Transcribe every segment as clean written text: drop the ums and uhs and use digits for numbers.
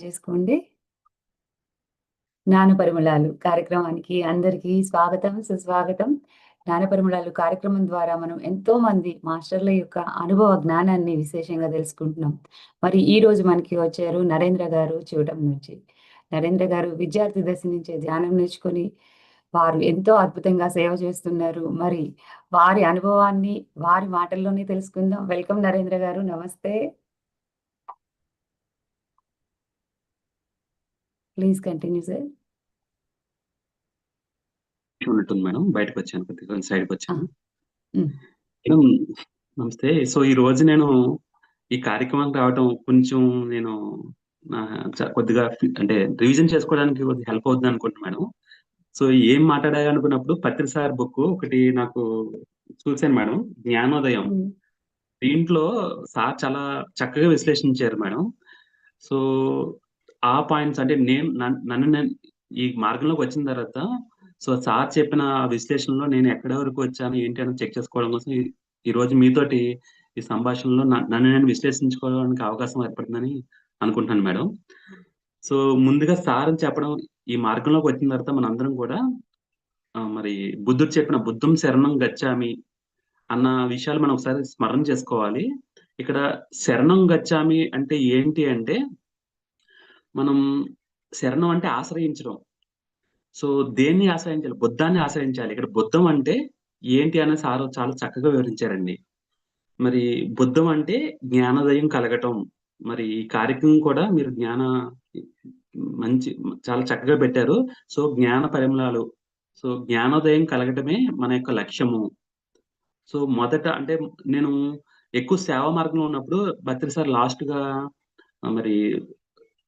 చేసుకోండి. జ్ఞాన పరిమళాలు కార్యక్రమానికి అందరికీ స్వాగతం, సుస్వాగతం. జ్ఞాన పరిమళాలు కార్యక్రమం ద్వారా మనం ఎంతో మంది మాస్టర్ల యొక్క అనుభవ జ్ఞానాన్ని విశేషంగా తెలుసుకుంటున్నాం. మరి ఈరోజు మనకి వచ్చారు నరేంద్ర గారు చూడటం నుంచి. నరేంద్ర గారు విద్యార్థి దశ నుంచే ధ్యానం నేర్చుకొని, వారు ఎంతో అద్భుతంగా సేవ చేస్తున్నారు. మరి వారి అనుభవాన్ని వారి మాటల్లోనే తెలుసుకుందాం. వెల్కమ్ నరేంద్ర గారు. నమస్తే. Please continue sir. ఉన్నట్టుంది మేడం. బయటకొచ్చాను. కొద్దిగా సైడ్‌కొచ్చాను. హ్మ్. మేడం నమస్తే. సో, ఈరోజు నేను ఈ కార్యక్రమానికి రావటం కొంచెం నేను కొద్దిగా అంటే రివిజన్ చేసుకోవడానికి కొద్దిగా హెల్ప్ అవుతుందనుకుంటున్నా మేడం. సో, ఏం మాట్లాడాలనుకున్నప్పుడు పత్రి సార్ బుక్ ఒకటి నాకు చూసాను మేడం. 'జ్ఞానోదయం'. హ్మ్. దీంట్లో సార్ చాలా చక్కగా విశ్లేషించారు మేడం. సో, ఆ పాయింట్స్ అంటే నన్ను నేను ఈ మార్గంలోకి వచ్చిన తర్వాత సో, సార్ చెప్పిన విశ్లేషణలో నేను ఎక్కడి వరకు వచ్చాను, ఏంటి అని చెక్ చేసుకోవడం కోసం ఈరోజు మీతోటి ఈ సంభాషణలో నన్ను నేను విశ్లేషించుకోవడానికి అవకాశం ఏర్పడుతుందని అనుకుంటున్నాను మేడం. సో, ముందుగా సార్ అని చెప్పడం ఈ మార్గంలోకి వచ్చిన తర్వాత మనందరం కూడా మరి బుద్ధుడు చెప్పిన బుద్ధం శరణం గచ్చామి అన్న విషయాలు మనం ఒకసారి స్మరణ చేసుకోవాలి. ఇక్కడ శరణం గచ్చామి అంటే ఏంటి అంటే, మనం శరణం అంటే ఆశ్రయించడం. సో, దేన్ని ఆశ్రయించాలి? బుద్ధాన్ని ఆశ్రయించాలి. ఇక్కడ బుద్ధం అంటే ఏంటి అని సారు చాలా చక్కగా వివరించారండి. మరి బుద్ధం అంటే జ్ఞానోదయం కలగటం. మరి ఈ కార్యక్రమం కూడా మీరు మంచి చాలా చక్కగా పెట్టారు. సో, జ్ఞాన పరిమళాలు. సో, జ్ఞానోదయం కలగటమే మన యొక్క లక్ష్యము. సో, మొదట అంటే నేను ఎక్కువ సేవా మార్గంలో ఉన్నప్పుడు భత్రి సార్ లాస్ట్‌గా మరి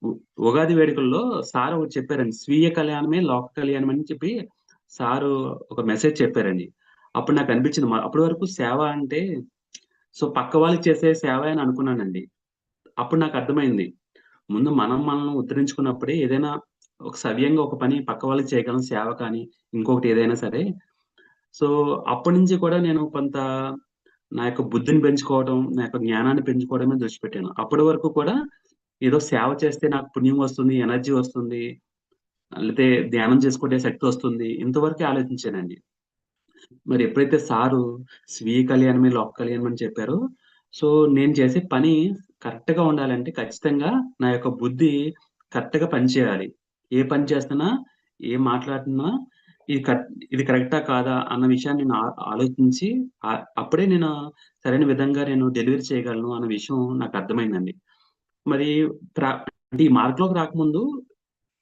ఉ ఉగాది వేడుకల్లో సార్ ఒకటి చెప్పారండి. స్వీయ కళ్యాణమే లోక కళ్యాణం అని చెప్పి సారు ఒక మెసేజ్ చెప్పారండి. అప్పుడు నాకనిపించింది అప్పటి వరకు సేవ అంటే సో, పక్క వాళ్ళకి చేసే సేవే అని అనుకున్నానండి. అప్పుడు నాకర్థమైంది. ముందు మనల్ని ఉద్ధరించుకున్నప్పుడే ఏదైనా ఒక సవ్యంగా ఒక పని పక్క వాళ్ళకి చేయగలం సేవ కానీ, ఇంకొకటి ఏదైనా సరే. సో, అప్పటినుంచి కూడా నేను కొంత నా యొక్క బుద్ధిని పెంచుకోవడం, నా యొక్క జ్ఞానాన్ని పెంచుకోవడం మీద దృష్టి పెట్టాను. అప్పటి వరకు కూడా ఏదో సేవ చేస్తే నాకు పుణ్యం వస్తుంది, ఎనర్జీ వస్తుంది, లేతే ధ్యానం చేసుకుంటే శక్తి వస్తుంది. ఇంతవరకే ఆలోచించానండి. మరి ఎప్పుడైతే సారు స్వీయ కళ్యాణమే లోక కళ్యాణం అని చెప్పారో, సో, నేను చేసే పని కరెక్ట్‌గా ఉండాలంటే ఖచ్చితంగా నా యొక్క బుద్ధి కరెక్ట్‌గా పనిచేయాలి. ఏ పని చేస్తున్నా, ఏం మాట్లాడుతున్నా ఇది ఇది కరెక్టా? కాదా? అన్న విషయాన్ని నేను ఆలోచించి అప్పుడే నేను సరైన విధంగా నేను డెలివరీ చేయగలను అన్న విషయం నాకర్థమైందండి. మరి ప్ర అంటే ఈ మార్గంలోకి రాకముందు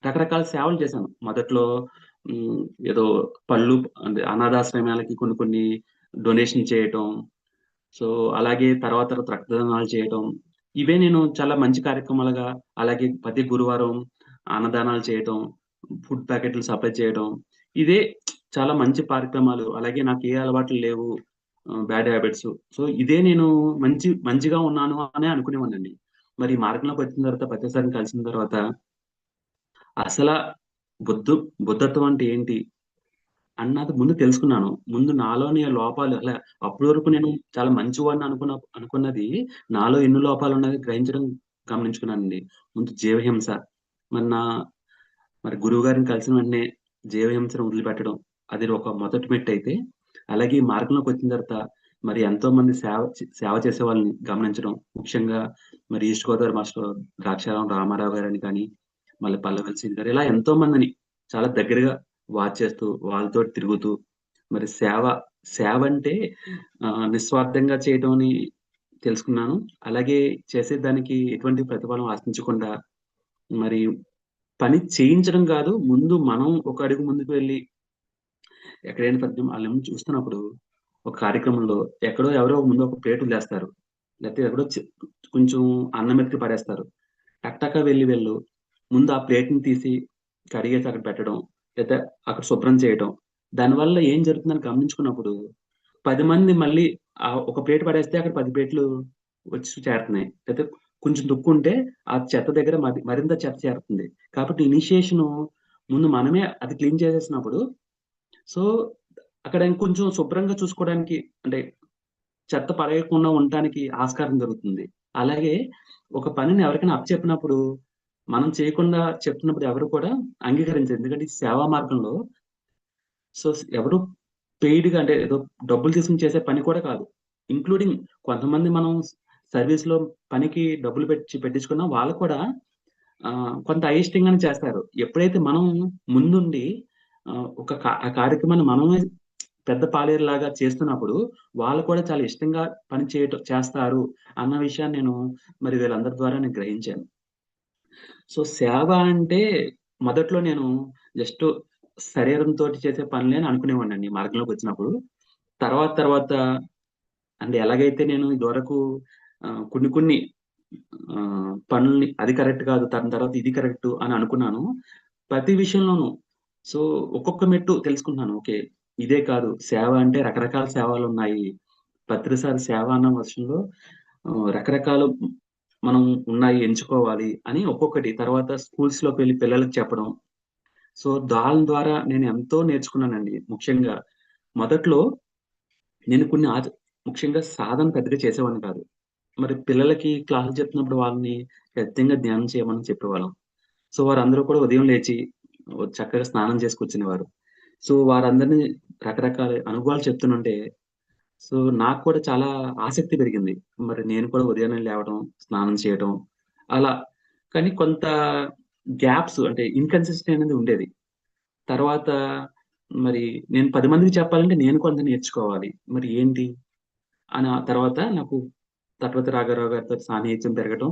రకరకాల సేవలు చేశాను. మొదట్లో హ్మ్. ఏదో పళ్ళు అంటే అనాథాశ్రమాలకి కొన్ని కొన్ని డొనేషన్ చేయటం. సో, అలాగే తర్వాత రక్తదానాలు చేయటం. ఇవే నేను చాలా మంచి కార్యక్రమాలుగా అలాగే ప్రతి గురువారం అన్నదానాలు చేయటం, ఫుడ్ ప్యాకెట్లు సప్లై చేయడం. ఇదే చాలా మంచి కార్యక్రమాలు. అలాగే నాకు ఏ అలవాట్లు లేవు. Bad habits. సో, ఇదే నేను మంచిగా ఉన్నాను అనే అనుకునేవాడినండి. మరి ఈ మార్గంలోకి వచ్చిన తర్వాత ప్రతిసారిని కలిసిన తర్వాత అసల బుద్ధు బుద్ధత్వం అంటే ఏంటి? అన్నది ముందు తెలుసుకున్నాను. ముందు నాలోని లోపాలు అప్పటి వరకు నేను చాలా మంచివాడిని అనుకున్నది నాలో ఎన్ని లోపాలున్నాయో గ్రహించడం గమనించుకున్నానండి. ముందు జీవహింస. మరి మరి గురువుగారిని కలిసిన వెంటనే జీవహింసను వదిలిపెట్టడం. అది ఒక మొదటి మెట్టయితే, అలాగే ఈ మార్గంలోకొచ్చిన తర్వాత మరి ఎంతోమంది సేవ చేసే వాళ్ళని గమనించడం. ముఖ్యంగా మరి ఈస్ట్ గోదావరి మాస్టర్ ద్రాక్షారామం రామారావు గారని కానీ, మళ్ళీ పల్లవి సీన్ గారు ఇలా ఎంతో మందిని చాలా దగ్గరగా వాచ్ చేస్తూ, వాళ్ళతోటి తిరుగుతూ, మరి సేవంటే నిస్వార్థంగా చేయటం అని తెలుసుకున్నాను. అలాగే చేసేదానికి ఎటువంటి ప్రతిఫలం ఆశించకుండా, మరి పని చేయించడం కాదు, ముందు మనం ఒక అడుగు ముందుకు వెళ్లి ఎక్కడైనా ఆళ్ళేమో చూస్తున్నప్పుడు ఒక కార్యక్రమంలో ఎక్కడో ఎవరో ముందు ఒక ప్లేట్ వదిలేస్తారు. లేతే ఎక్కడో కొంచెం అన్నం మెతుకులు పడేస్తారు. టక్ వెళ్లి వీళ్ళు ముందు ఆ ప్లేట్‌ని తీసి కడిగేసి అక్కడ పెట్టడం. లేతే అక్కడ శుభ్రం చేయటం. దానివల్ల ఏం జరుగుతుందని గమనించుకున్నప్పుడు 10 మంది మళ్ళీ ఒక ప్లేట్ పడేస్తే అక్కడ 10 ప్లేట్లు వచ్చి చేరుతున్నాయి. లేతే కొంచెం దుక్కుంటే ఆ చెత్త దగ్గర మరింత చెత్త చేరుతుంది. కాబట్టి ఇనిషియేషను ముందు మనమే అది క్లీన్ చేసేసినప్పుడు సో, అక్కడ ఇంకొంచెం శుభ్రంగా చూసుకోవడానికి అంటే చెత్త పడేయకుండా ఉండటానికి ఆస్కారం దొరుకుతుంది. అలాగే ఒక పనిని ఎవరికైనా అప్పచెప్పినప్పుడు మనం చేయకుండా చెప్తున్నప్పుడు ఎవరు కూడా అంగీకరించరు. ఎందుకంటే ఈ సేవా మార్గంలో సో, ఎవరు పెయిడ్‌గా అంటే ఏదో డబ్బులు తీసుకొని చేసే పని కూడా కాదు. ఇంక్లూడింగ్ కొంతమంది మనం సర్వీస్‌లో పనికి డబ్బులు పెట్టించుకున్నా వాళ్ళు కూడా కొంత అయిష్టంగానే చేస్తారు. ఎప్పుడైతే మనం ముందుండి ఒక ఆ కార్యక్రమాన్ని మనమే పెద్ద పాలేరులాగా చేస్తున్నప్పుడు, వాళ్ళు కూడా చాలా ఇష్టంగా పని చేస్తారు అన్న విషయాన్ని నేను మరి వీళ్ళందరి ద్వారా నేను గ్రహించాను. సో, సేవ అంటే మొదట్లో నేను జస్ట్ శరీరంతోటి చేసే పనులే అని అనుకునేవాడినండి మార్గంలోకొచ్చినప్పుడు. తర్వాత తర్వాత అంటే ఎలాగైతే నేను ఇదివరకు కొన్ని కొన్ని పనుల్ని అది కరెక్ట్ కాదు. దాని తర్వాత ఇది కరెక్టు అని అనుకున్నాను. ప్రతి విషయంలోనూ సో, ఒక్కొక్క మెట్టు తెలుసుకుంటున్నాను. ఓకే. ఇదే కాదు సేవ అంటే రకరకాల సేవలున్నాయి. ప్రతిసారి సేవ అన్న వర్షన్‌లో రకరకాలు మనం ఉన్నాయి ఎంచుకోవాలి అని ఒక్కొక్కటి తర్వాత స్కూల్స్‌లోకి వెళ్లి పిల్లలకి చెప్పడం. సో, దాని ద్వారా నేను ఎంతో నేర్చుకున్నానండి. ముఖ్యంగా మొదట్లో నేను కొన్ని ముఖ్యంగా సాధన పెద్దగా చేసేవాడిని కాదు. మరి పిల్లలకి క్లాసులు చెప్తున్నప్పుడు వాళ్ళని ఖచ్చితంగా ధ్యానం చేయమని చెప్పేవాళ్ళం. సో, వారందరూ కూడా ఉదయం లేచి చక్కగా స్నానం చేసి కూర్చునేవారు. సో, వారందరిని రకరకాల అనుభవాలు చెప్తుంటే సో, నాకు కూడా చాలా ఆసక్తి పెరిగింది. మరి నేను కూడా ఉదయాన్నే లేవడం, స్నానం చేయటం అలా. కానీ కొంత గ్యాప్స్ అంటే ఇన్‌కన్సిస్టెన్సీ అనేది ఉండేది. తర్వాత మరి నేను 10 మందికి చెప్పాలంటే నేను కొంత నేర్చుకోవాలి. మరి ఏంటి? అని ఆ తర్వాత నాకు తటవర్తి రాఘవరావు గారితో సాన్నిహిత్యం పెరగటం.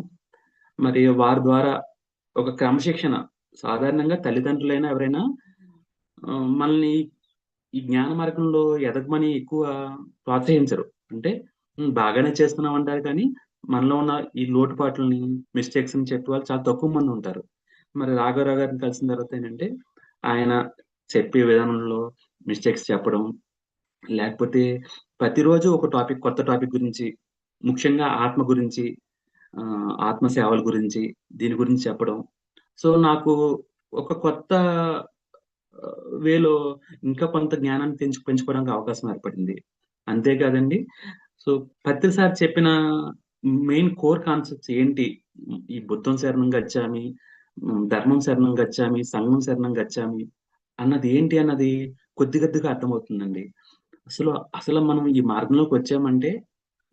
మరి వారి ద్వారా ఒక క్రమశిక్షణ సాధారణంగా తల్లిదండ్రులైనా ఎవరైనా మనల్ని ఈ జ్ఞాన మార్గంలో ఎదగమని ఎక్కువ ప్రోత్సహించరు. అంటే బాగానే చేస్తున్నామంటారు కానీ, మనలో ఉన్న ఈ లోటుపాట్లని, మిస్టేక్స్‌ని చెప్పేవాళ్ళు చాలా తక్కువ మందుంటారు. మరి రాఘవరావు గారిని కలిసిన తర్వాత ఏంటంటే, ఆయన చెప్పే విధానంలో మిస్టేక్స్ చెప్పడం, లేకపోతే ప్రతిరోజు ఒక టాపిక్ కొత్త టాపిక్ గురించి, ముఖ్యంగా ఆత్మ గురించి, ఆత్మ సేవల గురించి, దీని గురించి చెప్పడం. సో, నాకు ఒక కొత్త వేలో ఇంకా కొంత జ్ఞానాన్ని పెంచుకోవడానికి అవకాశం ఏర్పడింది. అంతే కాదండి. సో, ప్రతిసారి చెప్పిన మెయిన్ కోర్ కాన్సెప్ట్స్ ఏంటి? ఈ బుద్ధం శరణం గచ్చామి, ధర్మం శరణం గచ్చామి, సంఘం శరణం గచ్చామి అన్నది ఏంటి అన్నది కొద్ది కొద్దిగా అర్థమవుతుందండి. అసలు మనం ఈ మార్గంలోకొచ్చామంటే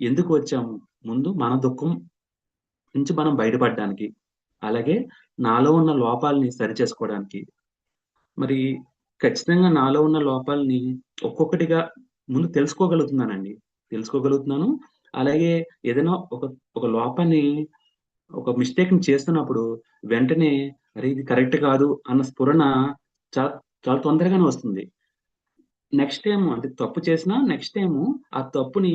ఎందుకు వచ్చాము? ముందు మన దుఃఖం నుంచి మనం బయటపడడానికి. అలాగే నాలో ఉన్న లోపాల్ని సరిచేసుకోవడానికి. మరి ఖచ్చితంగా నాలో ఉన్న లోపాల్ని ఒక్కొక్కటిగా ముందు తెలుసుకోగలుగుతున్నానండి. తెలుసుకోగలుగుతున్నాను. అలాగే ఏదైనా ఒక లోపాన్ని ఒక మిస్టేక్‌ని చేస్తున్నప్పుడు వెంటనే అరే! ఇది కరెక్ట్ కాదు అన్న స్ఫురణ చా చాలా తొందరగానే వస్తుంది. నెక్స్ట్ టైమ్ అంటే తప్పు చేసినా నెక్స్ట్ టైము ఆ తప్పుని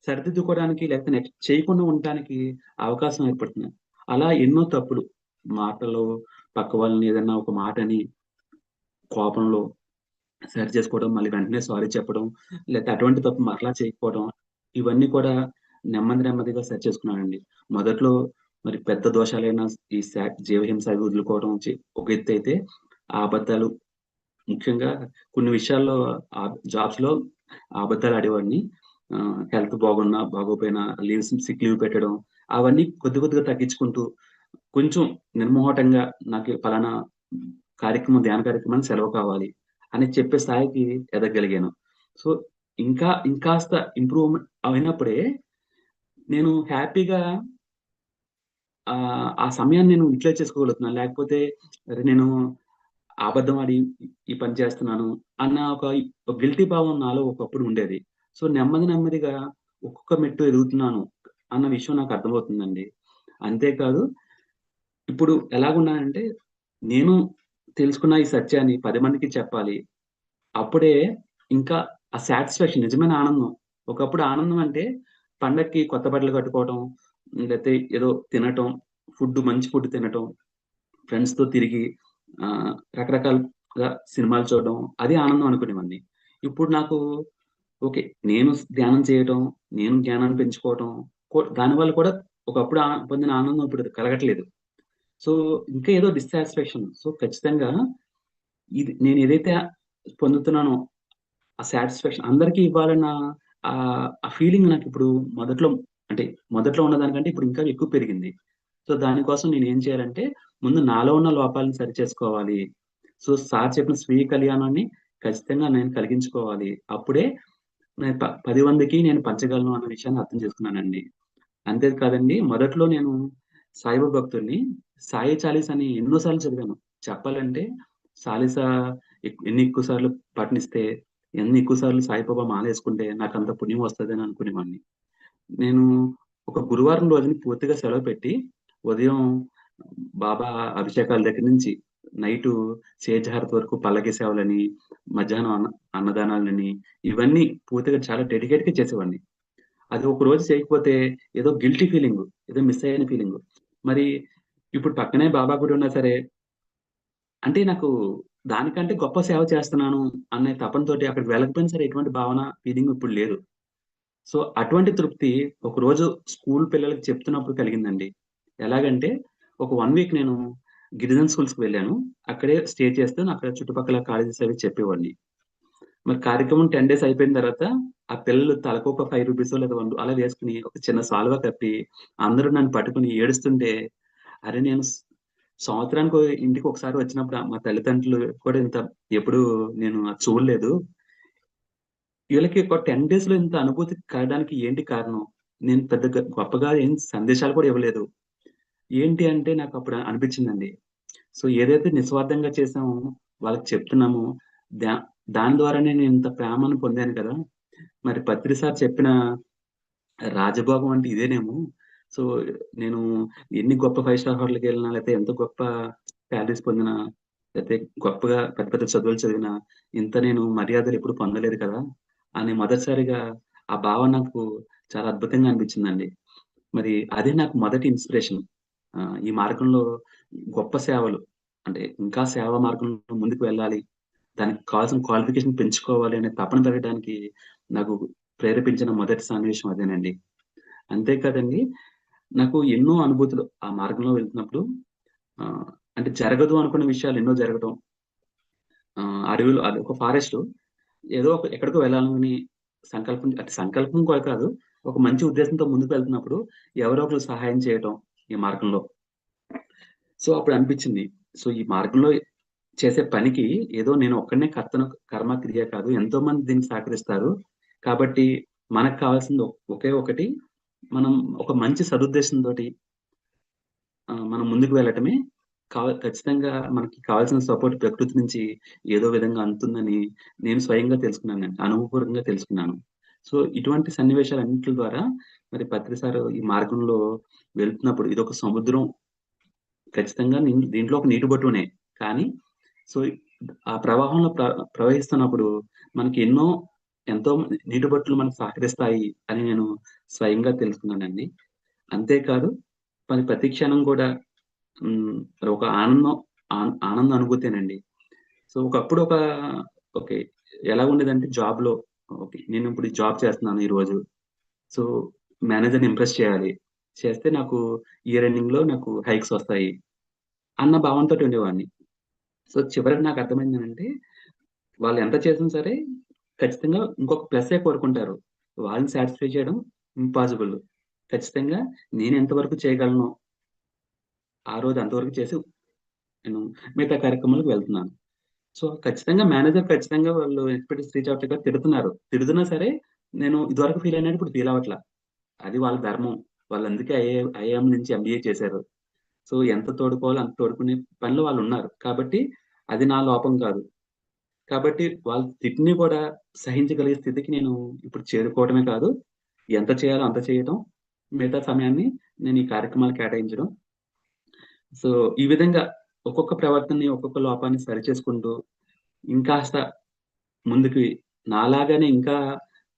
సరిదిద్దుకోవడానికి లేకపోతే నెక్స్ట్ చేయకుండా ఉండటానికి అవకాశం ఏర్పడుతుంది. అలా ఎన్నో తప్పులు మాటలు పక్క వాళ్ళని ఏదన్నా ఒక మాటని కోపంలో సరి చేసుకోవడం, మళ్ళీ వెంటనే సారీ చెప్పడం, లేతే అటువంటి తప్పు మరలా చేయకపోవడం, ఇవన్నీ కూడా నెమ్మది నెమ్మదిగా సరి చేసుకున్నానండి. మొదట్లో మరి పెద్ద దోషాలైన ఈ జీవహింస అవి వదులుకోవడం ఒక ఎత్తైతే, ఆ అబద్ధాలు ముఖ్యంగా కొన్ని విషయాల్లో జాబ్స్‌లో అబద్ధాలు ఆడేవాడిని. హెల్త్ బాగున్నా, బాగోపోయినా సిక్ లీవ్ పెట్టడం, అవన్నీ కొద్ది కొద్దిగా తగ్గించుకుంటూ, కొంచెం నిర్మోహటంగా నాకు పలానా ధ్యాన కార్యక్రమానికి సెలవు కావాలి అని చెప్పే స్థాయికి ఎదగగలిగాను. సో, ఇంకాస్త ఇంప్రూవ్‌మెంట్ అయినప్పుడే నేను హ్యాపీగా ఆ సమయాన్ని నేను యుటిలైజ్ చేసుకోగలుగుతున్నాను. లేకపోతే అరె! నేను అబద్ధం ఆడి ఈ పని చేస్తున్నాను అన్న ఒక గిల్టీ భావం నాలో ఒకప్పుడు ఉండేది. సో, నెమ్మది నెమ్మదిగా ఒక్కొక్క మెట్టు ఎదుగుతున్నాను అన్న విషయం నాకు అర్థమవుతుందండి. అంతేకాదు ఇప్పుడు ఎలాగున్నానంటే నేను తెలుసుకున్న ఈ సత్యాన్ని 10 మందికి చెప్పాలి. అప్పుడే ఇంకా ఆ సాటిస్ఫాక్షన్ నిజమైన ఆనందం. ఒకప్పుడు ఆనందం అంటే పండక్కి కొత్త బట్టలు కట్టుకోవటం, లేతే ఏదో తినటం, మంచి ఫుడ్ తినటం, ఫ్రెండ్స్‌తో తిరిగి రకరకాలుగా సినిమాలు చూడడం, అది ఆనందం అనుకునేవాడిని. ఇప్పుడు నాకు ఓకే. నేను ధ్యానం చేయటం, నేను జ్ఞానాన్ని పెంచుకోవటం, దానివల్ల కూడా ఒకప్పుడు పొందిన ఆనందం ఇప్పుడు కలగట్లేదు. సో, ఇంకా ఏదో డిస్సాటిస్ఫాక్షన్. సో, ఖచ్చితంగా నేనేదైతే పొందుతున్నానో ఆ సాటిస్ఫాక్షన్ అందరికీ ఇవ్వాలన్న ఆ ఫీలింగ్ నాకిప్పుడు మొదట్లో అంటే మొదట్లో ఉన్నదానికంటే ఇప్పుడు ఇంకా ఎక్కువ పెరిగింది. సో, దానికోసం నేనేం చేయాలంటే ముందు నాలో ఉన్న లోపాలను సరిచేసుకోవాలి. సో, సార్ చెప్పిన స్వీయ కళ్యాణాన్ని ఖచ్చితంగా నేను కలిగించుకోవాలి. అప్పుడే నేను 10 మందికి నేను పంచగలను అన్న విషయాన్ని అర్థం చేసుకున్నానండి. అంతే కాదండి, మొదట్లో నేను సాయిబాబా భక్తుడిని. సాయి చాలీస అని ఎన్నో సార్లు చదివాను. చెప్పాలంటే చాలీస ఎన్ని ఎక్కువ సార్లు పఠనిస్తే, ఎన్ని ఎక్కువ సార్లు సాయిబాబా మాలేసుకుంటే నాకంత పుణ్యం వస్తదని అనుకునేవాడిని. నేను ఒక గురువారం రోజుని పూర్తిగా సెలవు పెట్టి, ఉదయం బాబా అభిషేకాల దగ్గర నుంచి నైటు సేజహారతి వరకు పల్లకి సేవలని, మధ్యాహ్నం అన్నదానాలని, ఇవన్నీ పూర్తిగా చాలా డెడికేట్‌గా చేసేవాడిని. అది ఒక రోజు చేయకపోతే ఏదో గిల్టీ ఫీలింగు. ఏదో మిస్ అయ్యాను ఫీలింగు. మరి ఇప్పుడు పక్కనే బాబా గుడి ఉన్నా సరే, అంటే నాకు దానికంటే గొప్ప సేవ చేస్తున్నాను అనే తపనతోటి అక్కడికి వెళ్ళకపోయినా సరే ఎటువంటి భావన, ఫీలింగ్ ఇప్పుడు లేదు. సో, అటువంటి తృప్తి ఒకరోజు స్కూల్ పిల్లలకి చెప్తున్నప్పుడు కలిగిందండి. ఎలాగంటే ఒక 1 వీక్ నేను గిరిజన స్కూల్స్‌కి వెళ్ళాను. అక్కడే స్టే చేస్తూ అక్కడ చుట్టుపక్కల కాలేజెస్ అవి చెప్పేవాడిని. మరి కార్యక్రమం 10 డేస్ అయిపోయిన తర్వాత, ఆ పిల్లలు తలకొక రూ. 5 లేదా 1 అలా వేసుకొని, ఒక చిన్న శాలువా కప్పి, అందరూ నన్ను పట్టుకొని ఏడుస్తుంటే, అరె! నేను సంవత్సరానికి ఇంటికి ఒకసారి వచ్చినప్పుడు మా తల్లిదండ్రులు కూడా ఇంత ఎప్పుడు నేను అది చూడలేదు. వీళ్ళకి ఒక 10 డేస్‌లో ఇంత అనుభూతి కలగడానికి ఏంటి కారణం? నేను పెద్ద గొప్పగా ఏం సందేశాలు కూడా ఇవ్వలేదు. ఏంటి అంటే నాకప్పుడు అనిపించిందండి. సో, ఏదైతే నిస్వార్థంగా చేసామో, వాళ్ళకి చెప్తున్నామో, దా దాని ద్వారానే నేను ఇంత ప్రేమను పొందాను కదా! మరి పత్రి సార్ చెప్పిన రాజభోగం అంటే ఇదేనేమో! సో, నేను ఎన్ని గొప్ప 5 స్టార్ హోటల్‌కెళ్ళినా, లేతే ఎంత గొప్ప సాలరీస్ పొందినా, లేతే గొప్పగా పెద్ద పెద్ద చదువులు చదివినా, ఇంత నేను మర్యాదలెప్పుడు పొందలేదు కదా! అని మొదటిసారిగా ఆ భావన నాకు చాలా అద్భుతంగా అనిపించిందండి. మరి అదే నాకు మొదటి ఇన్‌స్పిరేషన్. ఈ మార్గంలో గొప్ప సేవలు అంటే ఇంకా సేవా మార్గంలో ముందుకు వెళ్ళాలి. దానికి కావాల్సిన క్వాలిఫికేషన్ పెంచుకోవాలి అనే తపన పెరగడానికి నాకు ప్రేరేపించిన మొదటి సన్నివేశం అదేనండి. అంతే కాదండి, నాకు ఎన్నో అనుభూతులు ఆ మార్గంలో వెళ్తున్నప్పుడు ఆహ్, అంటే జరగదు అనుకున్న విషయాలు ఎన్నో జరగటం. అడవిలో అది ఒక ఫారెస్టు. ఏదో ఒక ఎక్కడికో వెళ్ళాలని సంకల్పం, అంటే సంకల్పం కూడా కాదు. ఒక మంచి ఉద్దేశంతో ముందుకు వెళ్తున్నప్పుడు ఎవరో ఒకళ్ళు సహాయం చేయటం ఈ మార్గంలో. సో, అప్పుడు అనిపించింది. సో, ఈ మార్గంలో చేసే పనికి ఏదో నేను ఒక్కడినే కర్తను, కర్మ, క్రియ కాదు. ఎంతోమంది దీనికి సహకరిస్తారు. కాబట్టి మనకు కావాల్సింది ఒకే ఒకటి. మనం ఒక మంచి సదుద్దేశంతోటి మనం ముందుకు వెళ్ళటమే ఖచ్చితంగా మనకి కావాల్సిన సపోర్ట్ ప్రకృతి నుంచి ఏదో విధంగా అందుతుందని నేను స్వయంగా తెలుసుకున్నానండి. అనుభవపూర్వకంగా తెలుసుకున్నాను. సో, ఇటువంటి సన్నివేశాలన్నిట్లి ద్వారా మరి పత్రి సారు ఈ మార్గంలో వెళ్తున్నప్పుడు ఇదొక సముద్రం, ఖచ్చితంగా దీంట్లో ఒక నీటి బొట్టునే. కానీ సో, ఆ ప్రవాహంలో ప్రవహిస్తున్నప్పుడు మనకి ఎంతో నీటి బొట్టులు మనకు సహకరిస్తాయి అని నేను స్వయంగా తెలుసుకున్నానండి. అంతేకాదు మరి ప్రతి క్షణం కూడా ఒక ఆనంద అనుభూతేనండి. సో, ఒకప్పుడు ఓకే. ఎలా ఉండేదంటే జాబ్‌లో ఓకే. నేనిప్పుడు ఈ జాబ్ చేస్తున్నాను ఈరోజు. సో, మేనేజర్‌ని ఇంప్రెస్ చేయాలి. చేస్తే నాకు ఇయర్ ఎండింగ్‌లో నాకు హైక్స్ వస్తాయి అన్న భావనతోటి ఉండేవాడిని. సో, చివరికి నాకర్థమైందేంటంటే, వాళ్ళెంత చేసినా సరే, ఖచ్చితంగా ఇంకొక ప్లస్సే కోరుకుంటారు. వాళ్ళని సాటిస్ఫై చేయడం ఇంపాసిబుల్. ఖచ్చితంగా నేనెంత వరకు చేయగలనో, ఆ రోజు అంతవరకు చేసి నేను మిగతా కార్యక్రమాలకు వెళ్తున్నాను. సో, ఖచ్చితంగా వాళ్ళు ఎక్స్‌పెక్టేషన్స్ రీచ్ అవ్వట్లేదు తిడుతున్నారు. తిడుతున్నా సరే, నేను ఇదివరకు ఫీల్ అయినట్టు ఇప్పుడు ఫీల్ అవ్వట్ల. అది వాళ్ళ ధర్మం. వాళ్ళందుకే ఐఐఎం నుంచి ఎంబీఏ చేశారు. సో, ఎంత తోడుకోవాలో అంత తోడుకునే పనిలో వాళ్ళున్నారు. కాబట్టి అది నా లోపం కాదు. కాబట్టి వాళ్ళు తిట్ని కూడా సహించగలిగే స్థితికి నేను ఇప్పుడు చేరుకోవడమే కాదు, ఎంత చేయాలో అంత చేయటం, మిగతా సమయాన్ని నేను ఈ కార్యక్రమాలకు కేటాయించడం. సో, ఈ విధంగా ఒక్కొక్క ప్రవర్తనని, ఒక్కొక్క లోపాన్ని సరిచేసుకుంటూ, ఇంకాస్త ముందుకి నాలాగానే ఇంకా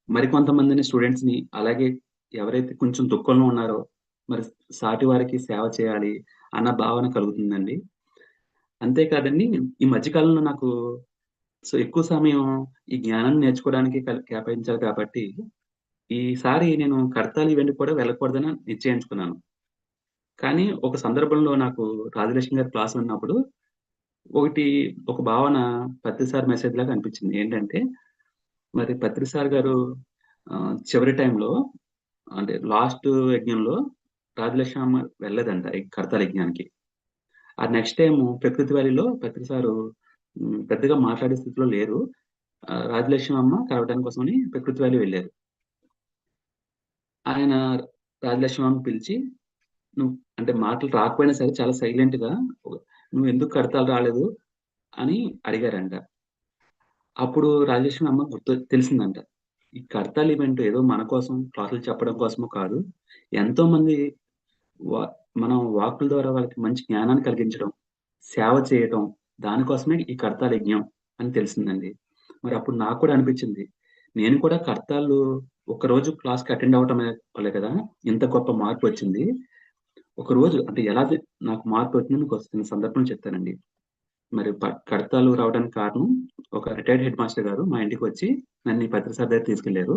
మరికొంతమందిని స్టూడెంట్స్‌ని, అలాగే ఎవరైతే కొంచెం దుఃఖంలో ఉన్నారో, మరి సాటి వారికి సేవ చేయాలి అన్న భావన కలుగుతుందండి. అంతే కాదండి, ఈ మధ్య కాలంలో నాకు సో, ఎక్కువ సమయం ఈ జ్ఞానాన్ని నేర్చుకోవడానికి కేటాయించాలి కాబట్టి, ఈసారి నేను కడతాల్ ఈవెంట్‌కి కూడా వెళ్ళకూడదని నిశ్చయించుకున్నాను. కానీ ఒక సందర్భంలో నాకు రాజలక్ష్మి గారి క్లాస్ విన్నప్పుడు ఒకటి ఒక భావన పత్రి సార్ మెసేజ్‌లాగా అనిపించింది. ఏంటంటే, మరి పత్రి సార్ గారు చివరి టైంలో అంటే లాస్ట్ యజ్ఞంలో రాజలక్ష్మి అమ్మ వెళ్ళలేదంట ఈ కడతాల్ యజ్ఞానికి. ఆ నెక్స్ట్ టైము ప్రకృతి వ్యాలీలో ప్రకృతి సారు పెద్దగా మాట్లాడే స్థితిలో లేరు. రాజలక్ష్మి అమ్మ కలవడానికి కోసమని ప్రకృతి వ్యాలీ వెళ్ళారు. ఆయన రాజలక్ష్మి అమ్మని పిలిచి, "నువ్వు అంటే మాటలు రాకపోయినా సరే చాలా సైలెంట్‌గా నువ్వెందుకు కడతాలు రాలేదు" అని అడిగారంట. అప్పుడు రాజలక్ష్మి అమ్మ తెలిసిందంట. ఈ కడతాల్ ఈవెంట్ ఏదో మన కోసం క్లాసులు చెప్పడం కోసమో కాదు. ఎంతోమంది వా మనం వాక్కుల ద్వారా వాళ్ళకి మంచి జ్ఞానాన్ని కలిగించడం, సేవ చేయటం, దానికోసమే ఈ కర్తాల్ యజ్ఞం అని తెలిసిందండి. మరి అప్పుడు నాకు కూడా అనిపించింది. నేను కూడా కర్తాలు ఒకరోజు క్లాస్‌కి అటెండ్ అవ్వటమే వల్లే కదా! ఇంత గొప్ప మార్పొచ్చింది. ఒకరోజు అంటే నాకు మార్పొచ్చిందో మీకు చిన్న సందర్భం చెప్తానండి. మరి కడతాలు రావడానికి కారణం ఒక రిటైర్డ్ హెడ్ మాస్టర్ గారు మా ఇంటికొచ్చి నన్ను ఈ పత్రి సార్ దగ్గరికి తీసుకెళ్లారు.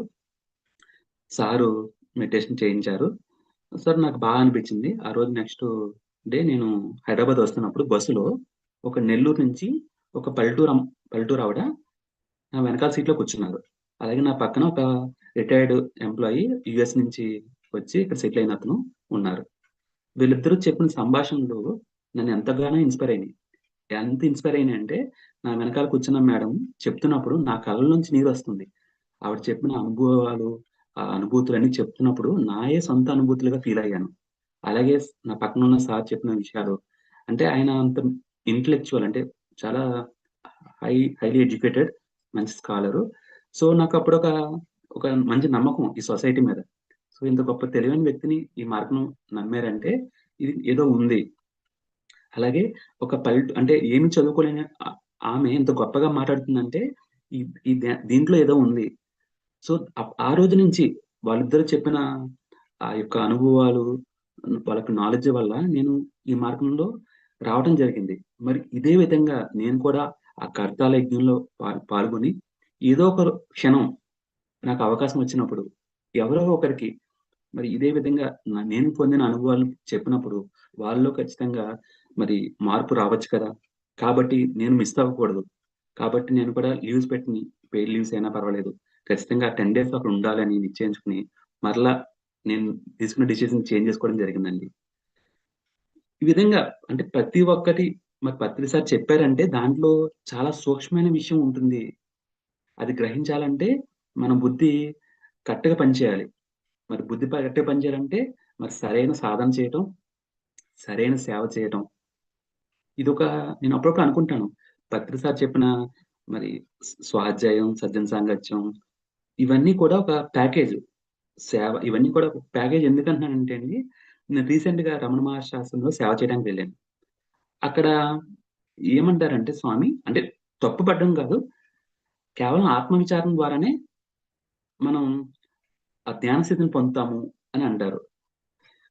సారు మెడిటేషన్ చేయించారు. సార్ నాకు బాగా అనిపించింది. ఆ రోజు నెక్స్ట్ డే నేను హైదరాబాద్ వస్తున్నప్పుడు బస్సులో ఒక నెల్లూరు నుంచి ఒక పల్లెటూరావిడ నా వెనకాల సీట్‌లో కూర్చున్నారు. అలాగే నా పక్కన ఒక రిటైర్డ్ ఎంప్లాయీ యూఎస్ నుంచి వచ్చి ఇక్కడ సెటిల్ అయిన అతను ఉన్నారు. వీళ్ళిద్దరూ చెప్పిన సంభాషణలు నన్ను ఎంతగానో ఇన్‌స్పైర్ అయినాయి. ఎంత ఇన్‌స్పైర్ అయినాయంటే, నా వెనకాల కూర్చున్న మేడం చెప్తున్నప్పుడు నా కళ్ళ నుంచి నీరొస్తుంది. ఆవిడ చెప్పిన అనుభవాలు, ఆ అనుభూతులన్నీ చెప్తున్నప్పుడు నాయే సొంత అనుభూతులుగా ఫీలయ్యాను. అలాగే నా పక్కనున్న సార్ చెప్పిన విషయాలు అంటే ఆయన అంత ఇంటలెక్చువల్ అంటే చాలా హైలీ ఎడ్యుకేటెడ్ మంచి స్కాలరు. సో, నాకప్పుడొక ఒక మంచి నమ్మకం ఈ సొసైటీ మీద. సో, ఇంత గొప్ప తెలివైన వ్యక్తిని ఈ మార్గం నమ్మారంటే ఇది ఏదో ఉంది. అలాగే ఒక అంటే ఏమి చదువుకోలేని ఆమె ఇంత గొప్పగా మాట్లాడుతుందంటే ఈ ఈ దీంట్లో ఏదో ఉంది. సో, ఆ రోజు నుంచి వాళ్ళిద్దరూ చెప్పిన ఆ యొక్క అనుభవాలు, వాళ్ళకి నాలెడ్జ్ వల్ల నేను ఈ మార్గంలో రావటం జరిగింది. మరి ఇదే విధంగా నేను కూడా ఆ కర్తాల యజ్ఞంలో పాల్గొని ఏదో ఒక క్షణం నాకు అవకాశం వచ్చినప్పుడు ఎవరో ఒకరికి మరి ఇదే విధంగా నేను పొందిన అనుభవాలను చెప్పినప్పుడు వాళ్ళలో ఖచ్చితంగా మరి మార్పు రావచ్చు కదా! కాబట్టి నేను మిస్ అవ్వకూడదు. కాబట్టి నేను కూడా లీవ్స్ పెయిడ్ లీవ్స్ అయినా పర్వాలేదు. ఖచ్చితంగా 10 డేస్ అక్కడ ఉండాలని నిశ్చయించుకొని, మరలా నేను తీసుకున్న డెసిషన్ చేంజ్ చేసుకోవడం జరిగిందండి. ఈ విధంగా అంటే ప్రతి ఒక్కటి మరి పత్రి సార్ చెప్పారంటే దాంట్లో చాలా సూక్ష్మమైన విషయం ఉంటుంది. అది గ్రహించాలంటే మన బుద్ధి కరెక్ట్‌గా పనిచేయాలి. మరి బుద్ధి కరెక్ట్‌గా పనిచేయాలంటే మరి సరైన సాధన చేయటం, సరైన సేవ చేయటం. ఇదొక నేను అప్పుడప్పుడు అనుకుంటాను. పత్రి సార్ చెప్పిన మరి స్వాధ్యాయం, సజ్జన సాంగత్యం ఇవన్నీ కూడా ఒక ప్యాకేజ్. సేవ ఇవన్నీ కూడా ఒక ప్యాకేజ్ ఎందుకంటున్నానంటే అండి, నేను రీసెంట్‌గా రమణ మహర్షి ఆశ్రమంలో సేవ చేయడానికి వెళ్ళాను. అక్కడ ఏమంటారంటే స్వామి అంటే తప్పు పట్టడం కాదు. కేవలం ఆత్మ విచారణ ద్వారానే మనం ఆ ధ్యాన స్థితిని పొందుతాము అని అంటారు.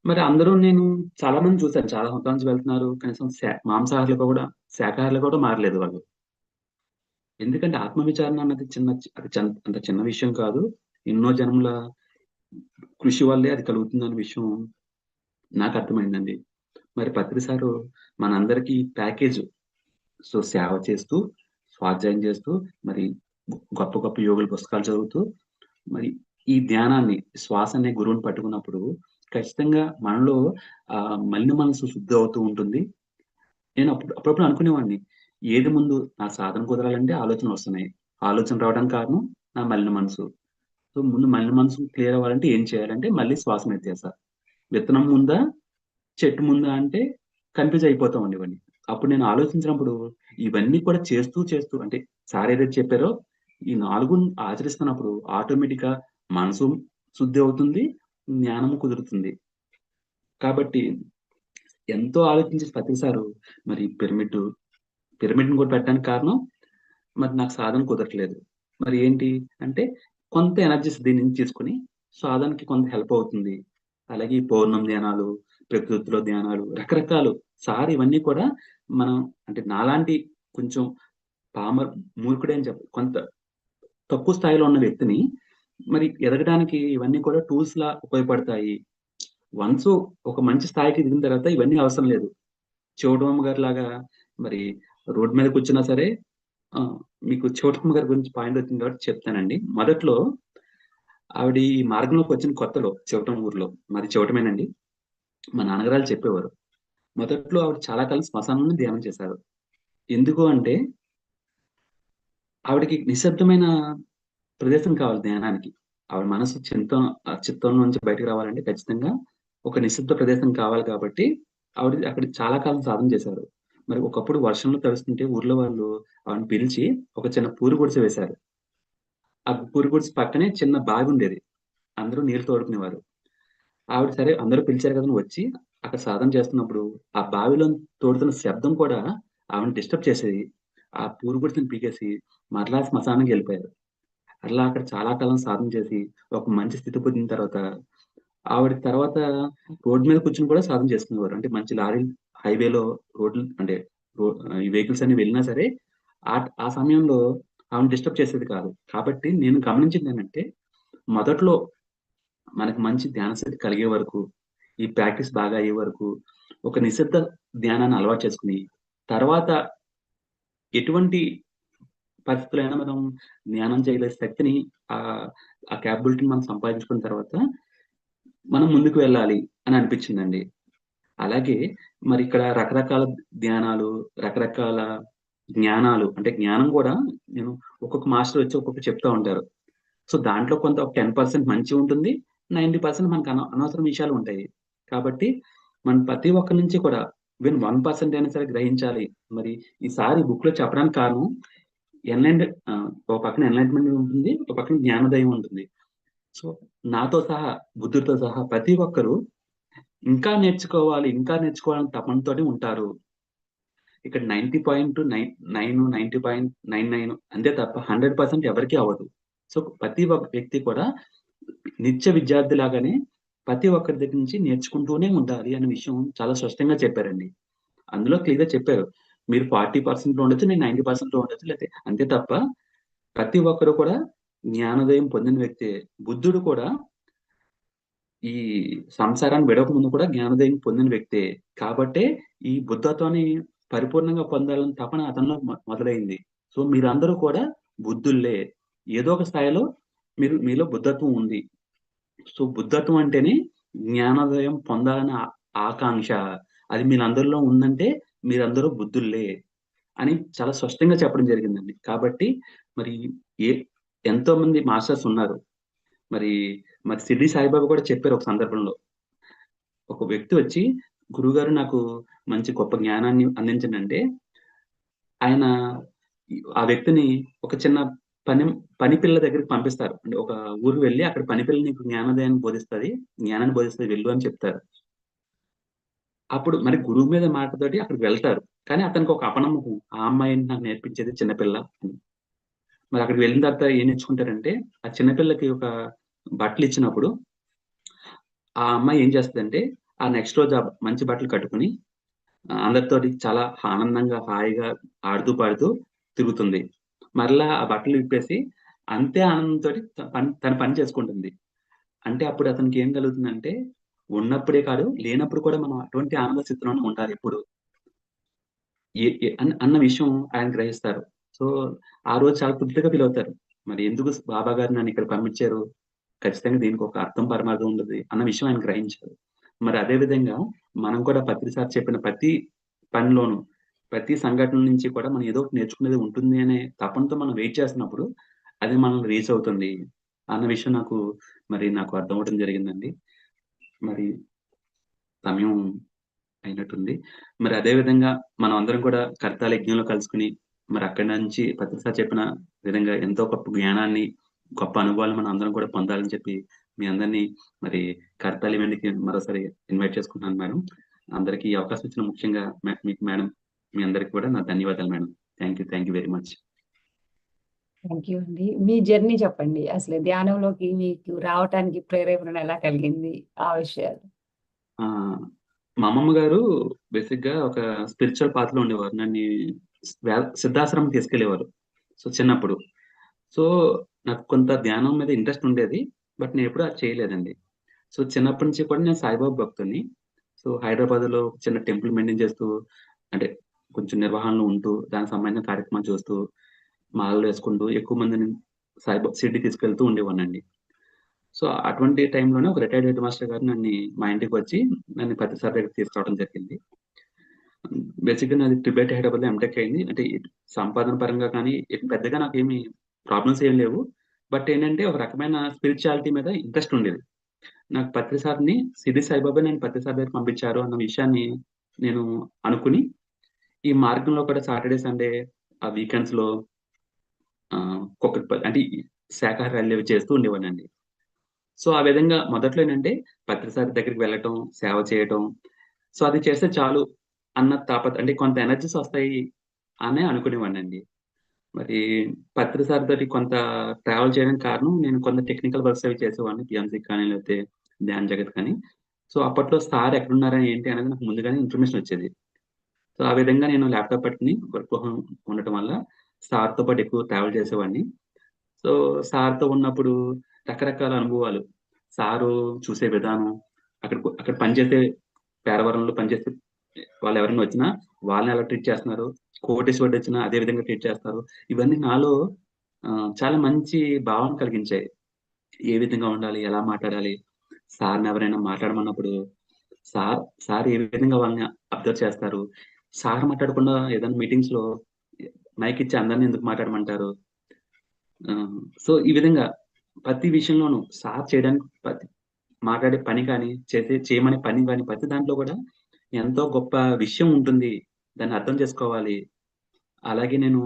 మరి అందరూ నేను చాలా మందిని చూసాను. చాలా మతాల నుంచి వెళ్తున్నారు. కనీసం మాంసాహారులుగా కూడా శాకాహారులుగా కూడా మారలేదు వాళ్ళు. ఎందుకంటే ఆత్మ విచారణ అన్నది అంత చిన్న విషయం కాదు. ఎన్నో జన్మల కృషి వల్లే అది కలుగుతుందన్న విషయం నాకర్థమైందండి. మరి పత్రి సారు మనందరికీ ప్యాకేజ్ సో, సేవ చేస్తూ, స్వాధ్యాయం చేస్తూ, మరి గొప్ప గొప్ప యోగుల పుస్తకాలు చదువుతూ, మరి ఈ ధ్యానాన్ని, శ్వాస అనే గురువుని పట్టుకున్నప్పుడు ఖచ్చితంగా మనలో మలిన మనసు శుద్ధి అవుతూ ఉంటుంది. నేను అప్పుడప్పుడు అనుకునేవాడిని. ఏది ముందు నా సాధన కుదరాలంటే ఆలోచనలొస్తున్నాయి. ఆలోచన రావడానికి కారణం నా మలిన మనసు. సో, ముందు మలిన మనసు క్లియర్ అవ్వాలంటే ఏం చేయాలంటే మళ్ళీ శ్వాస మీద ధ్యాస. విత్తనం ముందా? చెట్టు ముందా అంటే కన్‌ఫ్యూజ్ అయిపోతాం అండి. అప్పుడు నేను ఆలోచించినప్పుడు ఇవన్నీ కూడా చేస్తూ అంటే సార్ ఏదైతే చెప్పారో ఈ 4 ఆచరిస్తున్నప్పుడు ఆటోమేటిక్‌గా మనసు శుద్ధి అవుతుంది. జ్ఞానము కుదురుతుంది. కాబట్టి ఎంతో ఆలోచించి ప్రతి సారు మరి పిరమిడ్‌ని కూడా పెట్టడానికి కారణం మరి నాకు సాధన కుదరట్లేదు. మరి ఏంటి అంటే కొంత ఎనర్జీస్ దీని నుంచి తీసుకొని సాధనకి కొంత హెల్ప్ అవుతుంది. అలాగే ఈ పౌర్ణమి ధ్యానాలు, ప్రకృతిలో ధ్యానాలు రకరకాలు సార్ ఇవన్నీ కూడా మనం అంటే నాలాంటి కొంచెం పామర్ మూర్ఖుడే అని కొంత తక్కువ స్థాయిలో ఉన్న వ్యక్తిని మరి ఎదగడానికి ఇవన్నీ కూడా టూల్స్‌లా ఉపయోగపడతాయి. వన్స్ ఒక మంచి స్థాయికి ఎదిగిన తర్వాత ఇవన్నీ అవసరం లేదు. చెవిటమ్మ గారిలాగా మరి రోడ్ మీద కూర్చున్నా సరే మీకు చెవిటమ్మ గారి గురించి పాయింట్ వచ్చింది కాబట్టి చెప్తానండి. మొదట్లో ఆవిడ ఈ మార్గంలోకి వచ్చిన కొత్తలో చెవిటం ఊర్లో. మాది చెవిటమేనండి. మా నాన్నగారాళ్ళు చెప్పేవారు. మొదట్లో ఆవిడ చాలా కాలం శ్మశానంలో ధ్యానం చేశారు. ఎందుకు అంటే ఆవిడకి నిశ్శబ్దమైన ప్రదేశం కావాలి ధ్యానానికి. ఆవిడ మనసు చిత్తం నుంచి బయటకు రావాలంటే ఖచ్చితంగా ఒక నిశ్శబ్ద ప్రదేశం కావాలి కాబట్టి ఆవిడ అక్కడ చాలా కాలం సాధన చేశారు. మరి ఒకప్పుడు వర్షంలో తడుస్తుంటే ఊర్లో వాళ్ళు ఆవిడని పిలిచి ఒక చిన్న పూరి గుడిసె వేశారు. ఆ పూరి గుడిసె పక్కనే చిన్న బావి ఉండేది. అందరూ నీళ్లు తోడుకునేవారు. ఆవిడ సరే అందరూ పిలిచారు కదా అని వచ్చి అక్కడ సాధన చేస్తున్నప్పుడు ఆ బావిలో తోడుతున్న శబ్దం కూడా ఆవిడని డిస్టర్బ్ చేసేది. ఆ పూరి గుడిసెని పీకేసి మరలా శ్మశానానికెళ్ళిపోయారు. అట్లా అక్కడ చాలా కాలం సాధన చేసి, ఒక మంచి స్థితి పొందిన తర్వాత, ఆవిడ తర్వాత రోడ్ మీద కూర్చొని కూడా సాధన చేసుకునేవారు. అంటే మంచి హైవేలో రోడ్లు అంటే ఈ వెహికల్స్ అన్ని వెళ్ళినా సరే, ఆ సమయంలో ఆమెను డిస్టర్బ్ చేసేది కాదు. కాబట్టి నేను గమనించిందేంటంటే, మొదట్లో మనకు మంచి ధ్యాన స్థితి కలిగే వరకు, ఈ ప్రాక్టీస్ బాగా అయ్యే వరకు, ఒక నిశ్శబ్ద ధ్యానాన్ని అలవాటు చేసుకొని, తర్వాత ఎటువంటి పరిస్థితుల్లో అయినా మనం ధ్యానం చేయగల శక్తిని ఆహ్, ఆ కేపబిలిటీని మనం సంపాదించుకున్న తర్వాత, మనం ముందుకు వెళ్ళాలి అని అనిపించిందండి. అలాగే మరి ఇక్కడ రకరకాల ధ్యానాలు, రకరకాల జ్ఞానాలు అంటే జ్ఞానం గూడా నేను ఒక్కొక్క మాస్టర్ వచ్చి ఒక్కొక్కటి చెప్తా ఉంటారు. సో, దాంట్లో కొంత ఒక 10% మంచి ఉంటుంది. 90% మనకు అనవసరం విషయాలు ఉంటాయి. కాబట్టి మనం ప్రతి ఒక్కరి నుంచి కూడా ఈవెన్ 1% అయినా సరే గ్రహించాలి. మరి ఈసారి బుక్‌లో చెప్పడానికి కారణం ఒక పక్కన ఎన్‌లైట్‌మెంట్ ఉంటుంది. ఒక పక్కన జ్ఞానోదయం ఉంటుంది. సో, నాతో సహా, బుద్ధుడితో సహా ప్రతి ఒక్కరు ఇంకా నేర్చుకోవాలి, ఇంకా నేర్చుకోవాలని తపనతోటి ఉంటారు. ఇక్కడ 90.9 90.99 అంతే తప్ప 100% ఎవరికీ అవ్వదు. సో, ప్రతి ఒక్క వ్యక్తి కూడా నిత్య విద్యార్థి లాగానే ప్రతి ఒక్కరి దగ్గర నుంచి నేర్చుకుంటూనే ఉండాలి అనే విషయం చాలా స్పష్టంగా చెప్పారండి. అందులో క్లియర్‌గా చెప్పారు. మీరు 40%లో ఉండొచ్చు. నేను 90%లో ఉండొచ్చు. లేతే అంతే తప్ప ప్రతి ఒక్కరు కూడా జ్ఞానోదయం పొందిన వ్యక్తే. బుద్ధుడు కూడా ఈ సంసారాన్ని విడవక ముందు కూడా జ్ఞానోదయం పొందిన వ్యక్తే. కాబట్టే ఈ బుద్ధత్వాన్ని పరిపూర్ణంగా పొందాలని తపన అతనిలో మొదలైంది. సో, మీరందరూ కూడా బుద్ధుళ్ళే. ఏదో ఒక స్థాయిలో మీలో బుద్ధత్వం ఉంది. సో, బుద్ధత్వం అంటేనే జ్ఞానోదయం పొందాలనే ఆకాంక్ష. అది మీరందరిలో ఉందంటే మీరందరూ బుద్ధుళ్ళే అని చాలా స్పష్టంగా చెప్పడం జరిగిందండి. కాబట్టి మరి ఏ ఎంతోమంది మాస్టర్స్ ఉన్నారు. మరి, మరి షిరిడి సాయిబాబా కూడా చెప్పారు ఒక సందర్భంలో. ఒక వ్యక్తి వచ్చి, "గురువుగారు నాకు మంచి గొప్ప జ్ఞానాన్ని అందించండంటే" ఆయన ఆ వ్యక్తిని ఒక చిన్న పని పని పిల్ల దగ్గరికి పంపిస్తారు. అంటే ఒక ఊరికి వెళ్లి అక్కడ పని పిల్ల నీకు జ్ఞానాన్ని బోధిస్తది వెళ్ళు అని చెప్తారు. అప్పుడు మరి గురువు మీద మాటతోటి అక్కడికి వెళ్తారు. కానీ అతనికి ఒక అపనమ్మకం. ఆ అమ్మాయి ఏంటి నాకు నేర్పించేది చిన్న పిల్ల అని. మరి అక్కడికి వెళ్ళిన తర్వాత ఏం నేర్చుకుంటారంటే, ఆ చిన్న పిల్లకి ఒక బట్టలిచ్చినప్పుడు, ఆ అమ్మాయి ఏం చేస్తదంటే, ఆ నెక్స్ట్ రోజు మంచి బట్టలు కట్టుకొని అందరితోటి చాలా ఆనందంగా, హాయిగా ఆడుతూ, పాడుతూ తిరుగుతుంది. మరలా ఆ బట్టలు విప్పేసి అంతే ఆనందంతోటి తన పని చేసుకుంటుంది. అంటే అప్పుడు అతనికి ఏం కలుగుతుందంటే, ఉన్నప్పుడే కాదు, లేనప్పుడు కూడా మనం అటువంటి ఆనంద స్థితిలోనే ఉండాలి ఎప్పుడు. ఎ ఎ అన్న అన్న విషయం ఆయన గ్రహిస్తారు. సో, ఆ రోజు చాలా తృప్తిగా ఫీలవుతారు. మరి ఎందుకు బాబా గారు నన్నిక్కడ పంపించారు? ఖచ్చితంగా దీనికొక అర్థం, పరమార్థం ఉంటది అన్న విషయం ఆయన గ్రహించారు. మరి అదే విధంగా మనం కూడా సార్ చెప్పిన ప్రతి పనిలోను, ప్రతి సంఘటన నుంచి కూడా మనం ఏదో ఒకటి నేర్చుకునేది ఉంటుంది అనే తపనతో మనం వెయిట్ చేస్తున్నప్పుడు, అది మనల్ని రీచ్ అవుతుంది అన్న విషయం నాకు అర్థమవ్వడం జరిగిందండి. మరి సమయం అయినట్టుంది. మరి అదే విధంగా మనం అందరం కూడా కర్తాల యజ్ఞంలో కలుసుకొని, మరి అక్కడి నుంచి సార్ చెప్పిన విధంగా ఎంతో గొప్ప జ్ఞానాన్ని, గొప్ప అనుభవాలు మనం అందరం కూడా పొందాలని చెప్పి, మీ అందరిని మరి కర్తాల్ ఈవెంట్‌కి మరోసారి ఇన్వైట్ చేసుకుంటున్నాను మేడం. అందరికీ ఈ అవకాశం ఇచ్చిన ముఖ్యంగా మీకు మేడం, మీ అందరికి కూడా నా ధన్యవాదాలు madam. Thank you very much. Thank you అండి. మీ జర్నీ చెప్పండి. అసలు ధ్యానంలోకి మీకు రావటానికి ప్రేరేపణ ఎలా కలిగింది? ఆ విషయాలు. ఆ! మా అమ్మమ్మ గారు బేసిక్‌గా ఒక స్పిరిచ్యువల్ పాత్‌లో ఉండేవారు. నన్ను సిద్ధాశ్రమం తీసుకెళ్ళేవారు. సో, చిన్నప్పుడు. సో, నాకు కొంత ధ్యానం మీద ఇంట్రెస్ట్ ఉండేది. బట్ నేనెప్పుడు అది చేయలేదండి. సో, చిన్నప్పటి నుంచి కూడా నేను సాయిబాబా భక్తుడిని. సో, హైదరాబాద్‌లో చిన్న టెంపుల్ మెయింటైన్ చేస్తూ, అంటే కొంచెం నిర్వహణలో ఉంటూ, దానికి సంబంధించిన కార్యక్రమాలు చూస్తూ, మాలలేసుకుంటూ ఎక్కువ మందిని షిరిడీ తీసుకెళ్తూ ఉండేవాడినండి. సో, అటువంటి టైంలోనే ఒక రిటైర్డ్ హెడ్ మాస్టర్ గారు మా ఇంటికొచ్చి నన్ను ప్రతిసారి దగ్గరికి తీసుకురావడం జరిగింది. బేసిక్‌గా నాది ట్రిపుల్ ఐటీ హైదరాబాద్‌లో ఎంటెక్ అయింది. అంటే సంపాదన పరంగా కానీ పెద్దగా నాకేమి ప్రాబ్లమ్స్ ఏం లేవు. బట్ ఏంటంటే ఒక రకమైన స్పిరిచువాలిటీ మీద ఇంట్రెస్ట్ ఉండేది. నాకు పత్రి సార్‌ని షిరిడి సాయిబాబా నన్ను పత్రి సార్ దగ్గరికి పంపించారు అన్న విషయాన్ని నేను అనుకుని, ఈ మార్గంలో కూడా సాటర్‌డే, సండే ఆ వీకెండ్స్‌లో అంటే ఈ శాకాహార ర్యాలీలు అవి చేస్తూ ఉండేవాడినండి. సో, ఆ విధంగా మొదట్లో ఏంటంటే పత్రి సార్ దగ్గరికి వెళ్ళటం, సేవ చేయటం. సో, అది చేస్తే చాలు అన్న అంటే కొంత ఎనర్జీస్ వస్తాయి అనే అనుకునేవాడినండి. మరి పత్రి సార్ తోటి కొంత ట్రావెల్ చేయడానికి కారణం నేను కొంత టెక్నికల్ వర్క్స్ అవి చేసేవాడిని. పీఎంసీకి కానీ, లేకపోతే ధ్యాన్ జగత్ కానీ. సో, అప్పట్లో సార్ ఎక్కడున్నారా ఏంటి అనేది నాకు ముందుగానే ఇన్ఫర్మేషన్ వచ్చేది. సో, ఆ విధంగా నేను ల్యాప్‌టాప్ పట్టుకొని వర్క్ ఫ్రమ్ హోమ్ ఉండటం వల్ల సార్‌తో పాటు ఎక్కువ ట్రావెల్ చేసేవాడిని. సో, సార్‌తో ఉన్నప్పుడు రకరకాల అనుభవాలు. సారు చూసే విధానం, అక్కడ పనిచేసే పేరవరంలో పనిచేసే వాళ్ళెవరైనా వచ్చినా వాళ్ళని ఎలా ట్రీట్ చేస్తున్నారు, కోటేశ్వరుడొచ్చినా అదే విధంగా ట్రీట్ చేస్తారు. ఇవన్నీ నాలో చాలా మంచి భావన కలిగించాయి. ఏ విధంగా ఉండాలి, ఎలా మాట్లాడాలి, సార్‌ని ఎవరైనా మాట్లాడమన్నప్పుడు సార్ ఏ విధంగా వాళ్ళని అబ్జర్వ్ చేస్తారు, సార్ మాట్లాడకుండా ఏదైనా మీటింగ్స్‌లో మైక్ ఇచ్చి అందరిని ఎందుకు మాట్లాడమంటారు. ఆ! సో, ఈ విధంగా ప్రతి విషయంలోనూ సార్ చేయడానికి మాట్లాడే పని కానీ, చేయమనే పని గాని, ప్రతి దాంట్లో కూడా ఎంతో గొప్ప విషయం ఉంటుంది. దాన్ని అర్థం చేసుకోవాలి. అలాగే నేను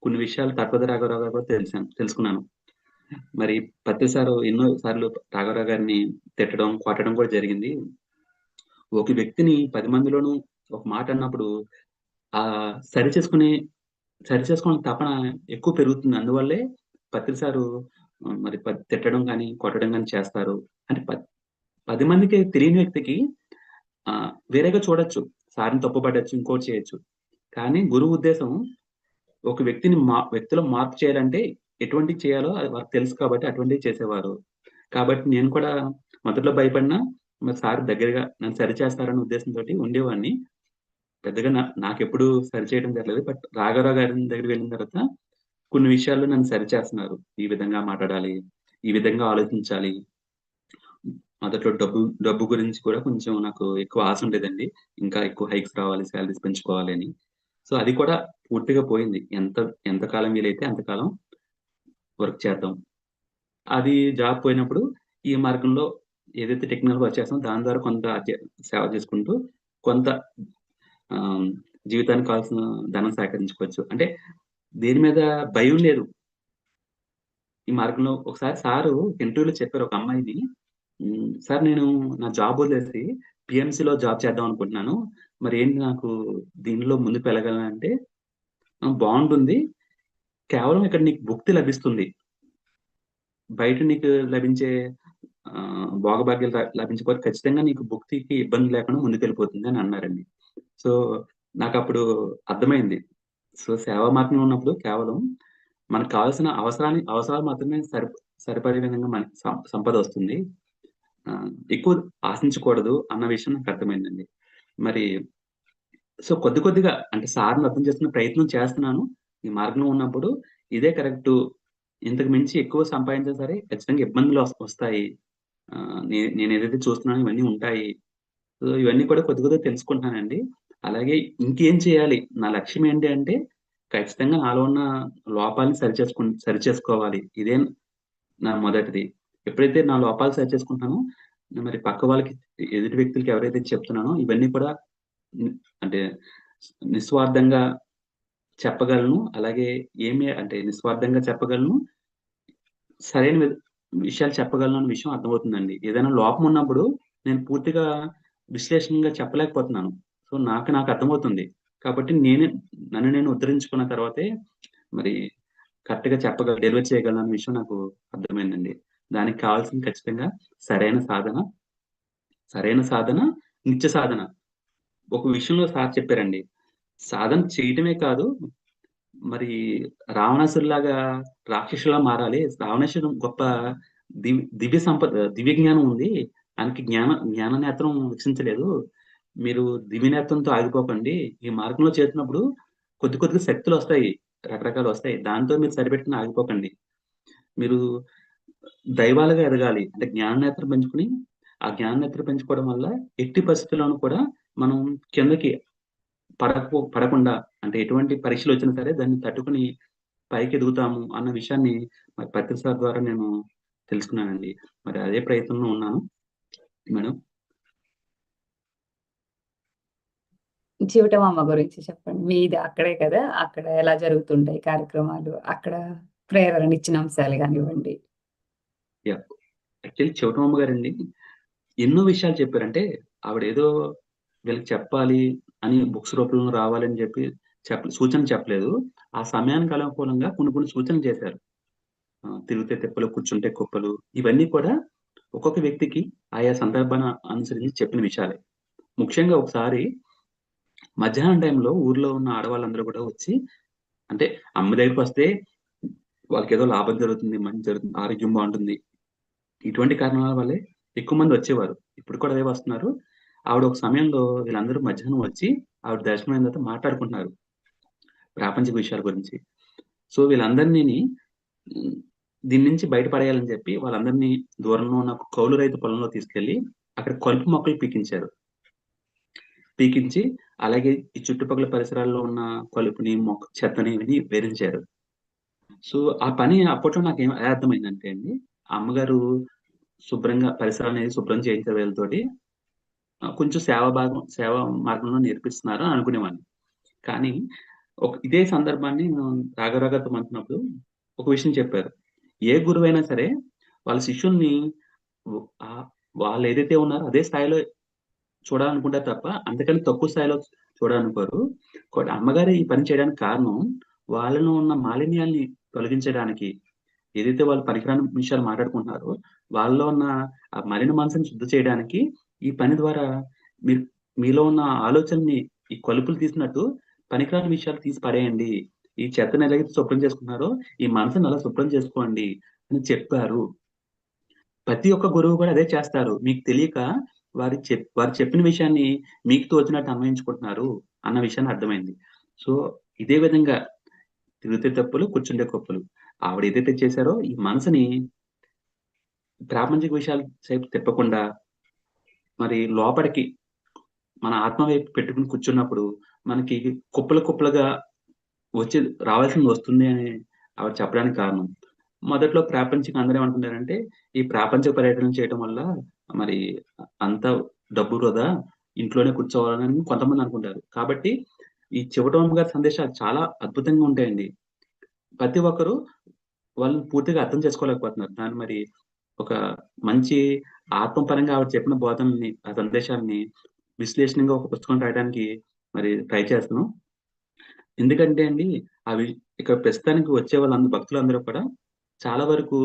కొన్ని విషయాలు తత్వద రాఘవరావు గారు కూడా తెలుసుకున్నాను. మరి పత్రి సారు ఎన్నో సార్లు రాఘవరావు గారిని తిట్టడం, కొట్టడం కూడా జరిగింది. ఒక వ్యక్తిని 10 మందిలోనూ ఒక మాట అన్నప్పుడు సరి చేసుకునే సరిచేసుకోవాలని తపన ఎక్కువ పెరుగుతుంది. అందువల్లే పత్రి సారు మరి తిట్టడం గాని, కొట్టడం గాని చేస్తారు. అంటే 10 మందికి తెలియని వ్యక్తికి వేరేగా చూడొచ్చు. సార్‌ని తప్పుపట్టొచ్చు, ఇంకోటి చేయొచ్చు. కానీ గురువు ఉద్దేశం ఒక వ్యక్తిలో మార్పు చేయాలంటే ఎటువంటివి చేయాలో అది వాళ్ళకి తెలుసు కాబట్టి అటువంటివి చేసేవారు. కాబట్టి నేను కూడా మొదట్లో భయపడినా మరి సార్ దగ్గరగా నన్ను సరిచేస్తారన్న ఉద్దేశంతోటి ఉండేవాడిని. పెద్దగా నాకెప్పుడు సరిచేయడం జరగలేదు. బట్ రాఘవరావు గారి దగ్గరికి వెళ్ళిన తర్వాత కొన్ని విషయాల్లో నన్ను సరిచేస్తున్నారు. ఈ విధంగా మాట్లాడాలి. ఈ విధంగా ఆలోచించాలి. మొదట్లో డబ్బు గురించి కూడా కొంచెం నాకు ఎక్కువ ఆశ ఉండేదండి. ఇంకా ఎక్కువ హైక్స్ రావాలి, సాలరీస్ పెంచుకోవాలి అని. సో, అది కూడా పూర్తిగా పోయింది. ఎంత కాలం వీలైతే అంతకాలం వర్క్ చేద్దాం. అది జాబ్ పోయినప్పుడు ఈ మార్గంలో ఏదైతే టెక్నికల్ వర్క్ చేస్తామో దాని ద్వారా కొంత సేవ చేసుకుంటూ కొంత ఆహ్, జీవితానికి కావాల్సిన ధనం సేకరించుకోవచ్చు. అంటే దేని మీద భయం లేదు. ఈ మార్గంలో ఒకసారి సారు ఇంటర్వ్యూలో చెప్పారు ఒక అమ్మాయిని. సార్ నేను నా జాబ్ వదిలేసి పీఎంసీలో జాబ్ చేద్దాం అనుకుంటున్నాను. మరేంటి నాకు దీనిలో ముందుకు వెళ్ళగలనా అంటే, బావుంటుంది. కేవలం ఇక్కడ నీకు భుక్తి లభిస్తుంది. బయట నీకు లభించే భోగభాగ్యాలు లభించకపోతే ఖచ్చితంగా నీకు భుక్తికి ఇబ్బంది లేకుండా ముందుకెళ్ళిపోతుంది అని అన్నారండి. సో, నాకప్పుడు అర్థమైంది. సో, సేవా మార్గంలో ఉన్నప్పుడు కేవలం మనకు కావాల్సిన అవసరాలు మాత్రమే సరిపడే విధంగా మనకి సంపదొస్తుంది. ఎక్కువ ఆశించకూడదు అన్న విషయం నాకర్థమైందండి. మరి సో, కొద్ది కొద్దిగా అంటే సార్‌ని అర్థం చేసుకునే ప్రయత్నం చేస్తున్నాను. ఈ మార్గంలో ఉన్నప్పుడు ఇదే కరెక్టు. ఇంతకు మించి ఎక్కువ సంపాదించినా సరే ఖచ్చితంగా ఇబ్బందులు వస్తాయి. నేనేదైతే చూస్తున్నానో ఇవన్నీ ఉంటాయి. సో, ఇవన్నీ కూడా కొద్ది కొద్దిగా తెలుసుకుంటున్నానండి. అలాగే ఇంకేం చేయాలి? నా లక్ష్యం ఏంటి అంటే ఖచ్చితంగా నాలో ఉన్న లోపాలను సరిచేసుకోవాలి. ఇదే నా మొదటిది. ఎప్పుడైతే నా లోపాలు సరిచేసుకుంటానో మరి పక్క వాళ్ళకి ఎదుటి వ్యక్తులకి ఎవరైతే చెప్తున్నానో ఇవన్నీ కూడా హ్మ్. అంటే నిస్వార్థంగా చెప్పగలను. అలాగే అంటే నిస్వార్థంగా చెప్పగలను. సరైన విషయాలు చెప్పగలను అన్న విషయం అర్థమవుతుందండి. ఏదైనా లోపం ఉన్నప్పుడు నేను పూర్తిగా విశ్లేషణగా చెప్పలేకపోతున్నాను. సో, నాకు అర్థమవుతుంది. కాబట్టి నన్ను నేను ఉద్ధరించుకున్న తర్వాతే మరి కరెక్ట్‌గా డెలివరీ చేయగలను అన్న విషయం నాకు అర్థమైందండి. దానికి కావాల్సింది ఖచ్చితంగా సరైన సాధన, సరైన సాధన, నిత్య సాధన. ఒక విషయంలో సార్ చెప్పారండి. సాధన చేయటమే కాదు, మరి రావణాసురులాగా రాక్షసుడిలా మారాలి. రావణాసురుడు గొప్ప దివ్య జ్ఞానం ఉంది. ఆయనకి జ్ఞాన నేత్రం వీక్షించలేదు. మీరు దివ్య నేత్రంతో ఆగిపోకండి. ఈ మార్గంలో చేరుతున్నప్పుడు కొద్ది కొద్దిగా శక్తులొస్తాయి. రకరకాలొస్తాయి. దాంతో మీరు సరిపెట్టుకొని ఆగిపోకండి. మీరు దైవాలుగా ఎదగాలి. అంటే జ్ఞాననేత్రం పెంచుకొని, ఆ జ్ఞాననేత్రం పెంచుకోవడం వల్ల ఎట్టి పరిస్థితుల్లోనూ కూడా మనం కిందకి పడకుండా అంటే ఎటువంటి పరీక్షలు వచ్చినా సరే దాన్ని తట్టుకుని పైకి ఎదుగుతాము అన్న విషయాన్ని మరి పత్రి సార్ ద్వారా నేను తెలుసుకున్నానండి. మరి అదే ప్రయత్నంలో ఉన్నాను మేడం. చివటమమ్మ గురించి చెప్పండి. మీది అక్కడే కదా! అక్కడ ఎలా జరుగుతుంటాయి కార్యక్రమాలు? అక్కడ ప్రేరణనిచ్చిన అంశాలు గానివ్వండి. యాహ్! యాక్చువల్లీ చివటమ్మ గారండి ఎన్నో విషయాలు చెప్పారంటే ఆవిడేదో వీళ్ళకి చెప్పాలి అని బుక్స్ రూపంలో రావాలని చెప్పి సూచనలు చెప్పలేదు. ఆ సమయానికి అనుకూలంగా కొన్ని కొన్ని సూచనలు చేశారు. తిరిగితే తిప్పలు, కూర్చుంటే కుప్పలు ఇవన్నీ కూడా ఒక్కొక్క వ్యక్తికి ఆయా సందర్భాన్ని అనుసరించి చెప్పిన విషయాలే. ముఖ్యంగా ఒకసారి మధ్యాహ్నం టైంలో ఊర్లో ఉన్న ఆడవాళ్ళందరూ కూడా వచ్చి అంటే అమ్మ దగ్గరికొస్తే వాళ్ళకేదో లాభం జరుగుతుంది, మంచి జరుగుతుంది, ఆరోగ్యం బావుంటుంది. ఇటువంటి కారణాల వల్లే ఎక్కువ మంది వచ్చేవారు. ఇప్పుడు కూడా అదే వస్తున్నారు. ఆవిడ ఒక సమయంలో వీళ్ళందరూ మధ్యాహ్నం వచ్చి ఆవిడ దర్శనమైన తర్వాత మాట్లాడుకుంటున్నారు. ప్రాపంచిక విషయాల గురించి. సో, వీళ్ళందరినీని హ్మ్. దీని నుంచి బయట పడేయాలని చెప్పి వాళ్ళందరినీ దూరంలో ఉన్న ఒక కౌలు రైతు పొలంలో తీసుకెళ్ళి అక్కడ కలుపు మొక్కలు పీకించారు. పీకించి అలాగే ఈ చుట్టుపక్కల పరిసరాల్లో ఉన్న కలుపుని, చెత్తని ఇవన్నీ వేరించారు. సో, ఆ పని అప్పట్లో నాకేం ఎలా అర్థమైందంటే అండి, ఆ అమ్మగారు శుభ్రంగా పరిసరాలనేది శుభ్రం చేయించారు వీళ్ళతోటి. కొంచెం సేవా మార్గంలో నేర్పిస్తున్నారు అని అనుకునేవాడిని. కానీ ఇదే సందర్భాన్ని నేను రాఘవరావు గారితో మాట్లాడినప్పుడు ఒక విషయం చెప్పారు. ఏ గురువైనా సరే వాళ్ళ శిష్యుల్ని వ్ ఆహ్, వాళ్ళేదైతే ఉన్నారో అదే స్థాయిలో చూడాలనుకుంటారు తప్ప, అంతకన్నా తక్కువ స్థాయిలో చూడాలనుకోరు. అమ్మగారు ఈ పని చేయడానికి కారణం, వాళ్ళలో ఉన్న మాలిన్యాల్ని తొలగించడానికి, ఏదైతే వాళ్ళు పనికిరాని విషయాలు మాట్లాడుకుంటున్నారో, వాళ్ళలో ఉన్న ఆ మలిన మనసుని శుద్ధి చేయడానికి, ఈ పని ద్వారా మీరు మీలో ఉన్న ఆలోచనని ఈ కలుపులు తీసినట్టు పనికిరాని విషయాలు తీసి పడేయండి. ఈ చెత్తని ఎలాగైతే శుభ్రం చేసుకుంటున్నారో, ఈ మనసుని అలా శుభ్రం చేసుకోండి అని చెప్పారు. ప్రతి ఒక్క గురువు కూడా అదే చేస్తారు. మీకు తెలియక వారు చెప్పిన విషయాన్ని మీకు తోచినట్టు అన్వయించుకుంటున్నారు అన్న విషయాన్ని అర్థమైంది. సో, ఇదే విధంగా తిరిగితే తప్పులు, కూర్చుంటే కొప్పులు. ఆవిడ ఏదైతే చేశారో ఈ మనసుని ప్రాపంచిక విషయాల సేపు తిప్పకుండా మరి లోపలికి మన ఆత్మ వైపు పెట్టుకొని కూర్చున్నప్పుడు మనకి కుప్పలు కుప్పలుగా వచ్చి రావాల్సింది వస్తుంది అని ఆవిడ చెప్పడానికి కారణం. మొదట్లో ప్రాపంచికంగా అందరూ ఏమనుకున్నారంటే, ఈ ప్రాపంచిక పర్యటనలు చేయటం వల్ల మరి అంతా డబ్బు వృధా, ఇంట్లోనే కూర్చోవాలని కొంతమంది అనుకుంటారు. కాబట్టి ఈ చివటమ్మ గారి సందేశాలు చాలా అద్భుతంగా ఉంటాయండి. ప్రతి ఒక్కరు వాళ్ళని పూర్తిగా అర్థం చేసుకోలేకపోతున్నారు. దాన్ని మరి ఒక మంచి ఆత్మపరంగా ఆవిడ చెప్పిన బోధనల్ని, ఆ సందేశాల్ని విశ్లేషణగా ఒక పుస్తకం రాయడానికి మరి ట్రై చేస్తున్నాం. ఎందుకంటే అండి, అవి ఇక్కడ ప్రస్తుతానికి వచ్చే భక్తులందరూ కూడా చాలా వరకు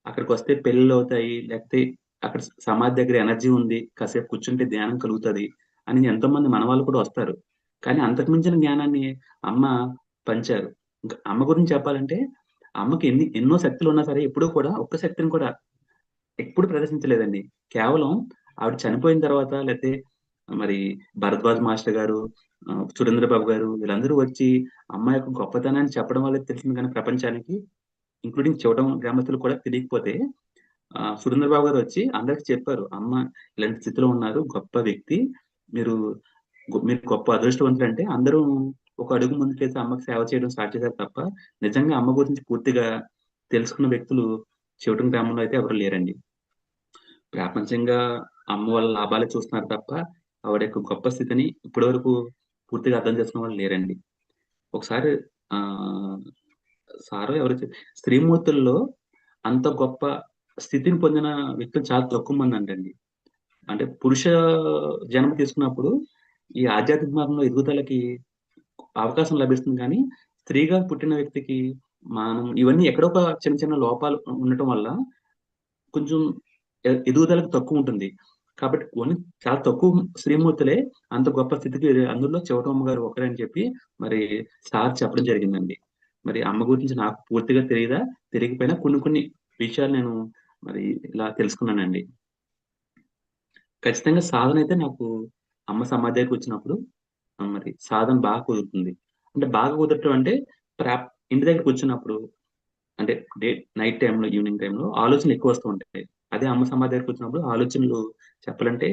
అక్కడికొస్తే పెళ్ళిళ్ళవుతాయి. లేకపోతే అక్కడ సమాధి దగ్గర ఎనర్జీ ఉంది. కాసేపు కూర్చుంటే ధ్యానం కలుగుతది అని ఎంతోమంది మనవాళ్ళు కూడా వస్తారు. కానీ అంతకు మించిన జ్ఞానాన్ని అమ్మ పంచారు. ఇంక అమ్మ గురించి చెప్పాలంటే, అమ్మకి ఎన్నో శక్తులున్నా సరే ఎప్పుడూ కూడా ఒక్క శక్తిని కూడా ఎప్పుడు ప్రదర్శించలేదండి. కేవలం ఆవిడ చనిపోయిన తర్వాత లేతే మరి భరద్వాజ్ మాస్టర్ గారు, సురేంద్ర బాబు గారు వీళ్ళందరూ వచ్చి అమ్మ యొక్క గొప్పతనాన్ని చెప్పడం వల్లే తెలిసింది గానీ ప్రపంచానికి, ఇంక్లూడింగ్ చివటం గ్రామస్తులకు కూడా తెలియకపోతే సురేంద్ర బాబు గారు వచ్చి అందరికి చెప్పారు. అమ్మ ఇలాంటి స్థితిలో ఉన్నారు. గొప్ప వ్యక్తి. మీరు మీరు గొప్ప అదృష్టవంతులంటే అందరూ ఒక అడుగు ముందుకేసి అమ్మకి సేవ చేయడం స్టార్ట్ చేశారు తప్ప, నిజంగా అమ్మ గురించి పూర్తిగా తెలుసుకున్న వ్యక్తులు చివటం గ్రామంలో అయితే ఎవరు లేరండి. ప్రాపంచికంగా అమ్మ వాళ్ళ లాభాలే చూస్తున్నారు తప్ప, ఆవిడ యొక్క గొప్ప స్థితిని ఇప్పటి వరకు పూర్తిగా అర్థం చేసుకున్న వాళ్ళు లేరండి. ఒకసారి ఆహ్, సారో ఎవరో స్త్రీమూర్తుల్లో అంత గొప్ప స్థితిని పొందిన వ్యక్తులు చాలా తక్కువ మందంటండి. అంటే పురుష జన్మ తీసుకున్నప్పుడు ఈ ఆధ్యాత్మిక మార్గంలో ఎదుగుదలకి అవకాశం లభిస్తుంది కానీ, స్త్రీగా పుట్టిన వ్యక్తికి మనం ఇవన్నీ ఎక్కడో ఒక చిన్న చిన్న లోపాలు ఉండటం వల్ల కొంచెం ఎదుగుదలకు తక్కువుంటుంది. కాబట్టి ఓన్లీ చాలా తక్కువ శ్రీమూర్తులే అంత గొప్ప స్థితికి అందులో చివటమ్మ గారు ఒకరని చెప్పి మరి సార్ చెప్పడం జరిగిందండి. మరి అమ్మ గురించి నాకు పూర్తిగా తెలియకపోయినా కొన్ని కొన్ని విషయాలు నేను మరి ఇలా తెలుసుకున్నానండి. ఖచ్చితంగా సాధనైతే నాకు అమ్మ సమాధి దగ్గరికొచ్చినప్పుడు మరి సాధన బాగా కుదురుతుంది. అంటే బాగా కుదరటం అంటే ఇంటి దగ్గర కూర్చున్నప్పుడు అంటే డే నైట్ టైమ్‌లో, ఈవినింగ్ టైమ్‌లో ఆలోచనలు ఎక్కువొస్తూ ఉంటాయి. అదే అమ్మ సమాధి దగ్గరికొచ్చినప్పుడు ఆలోచనలు చెప్పాలంటే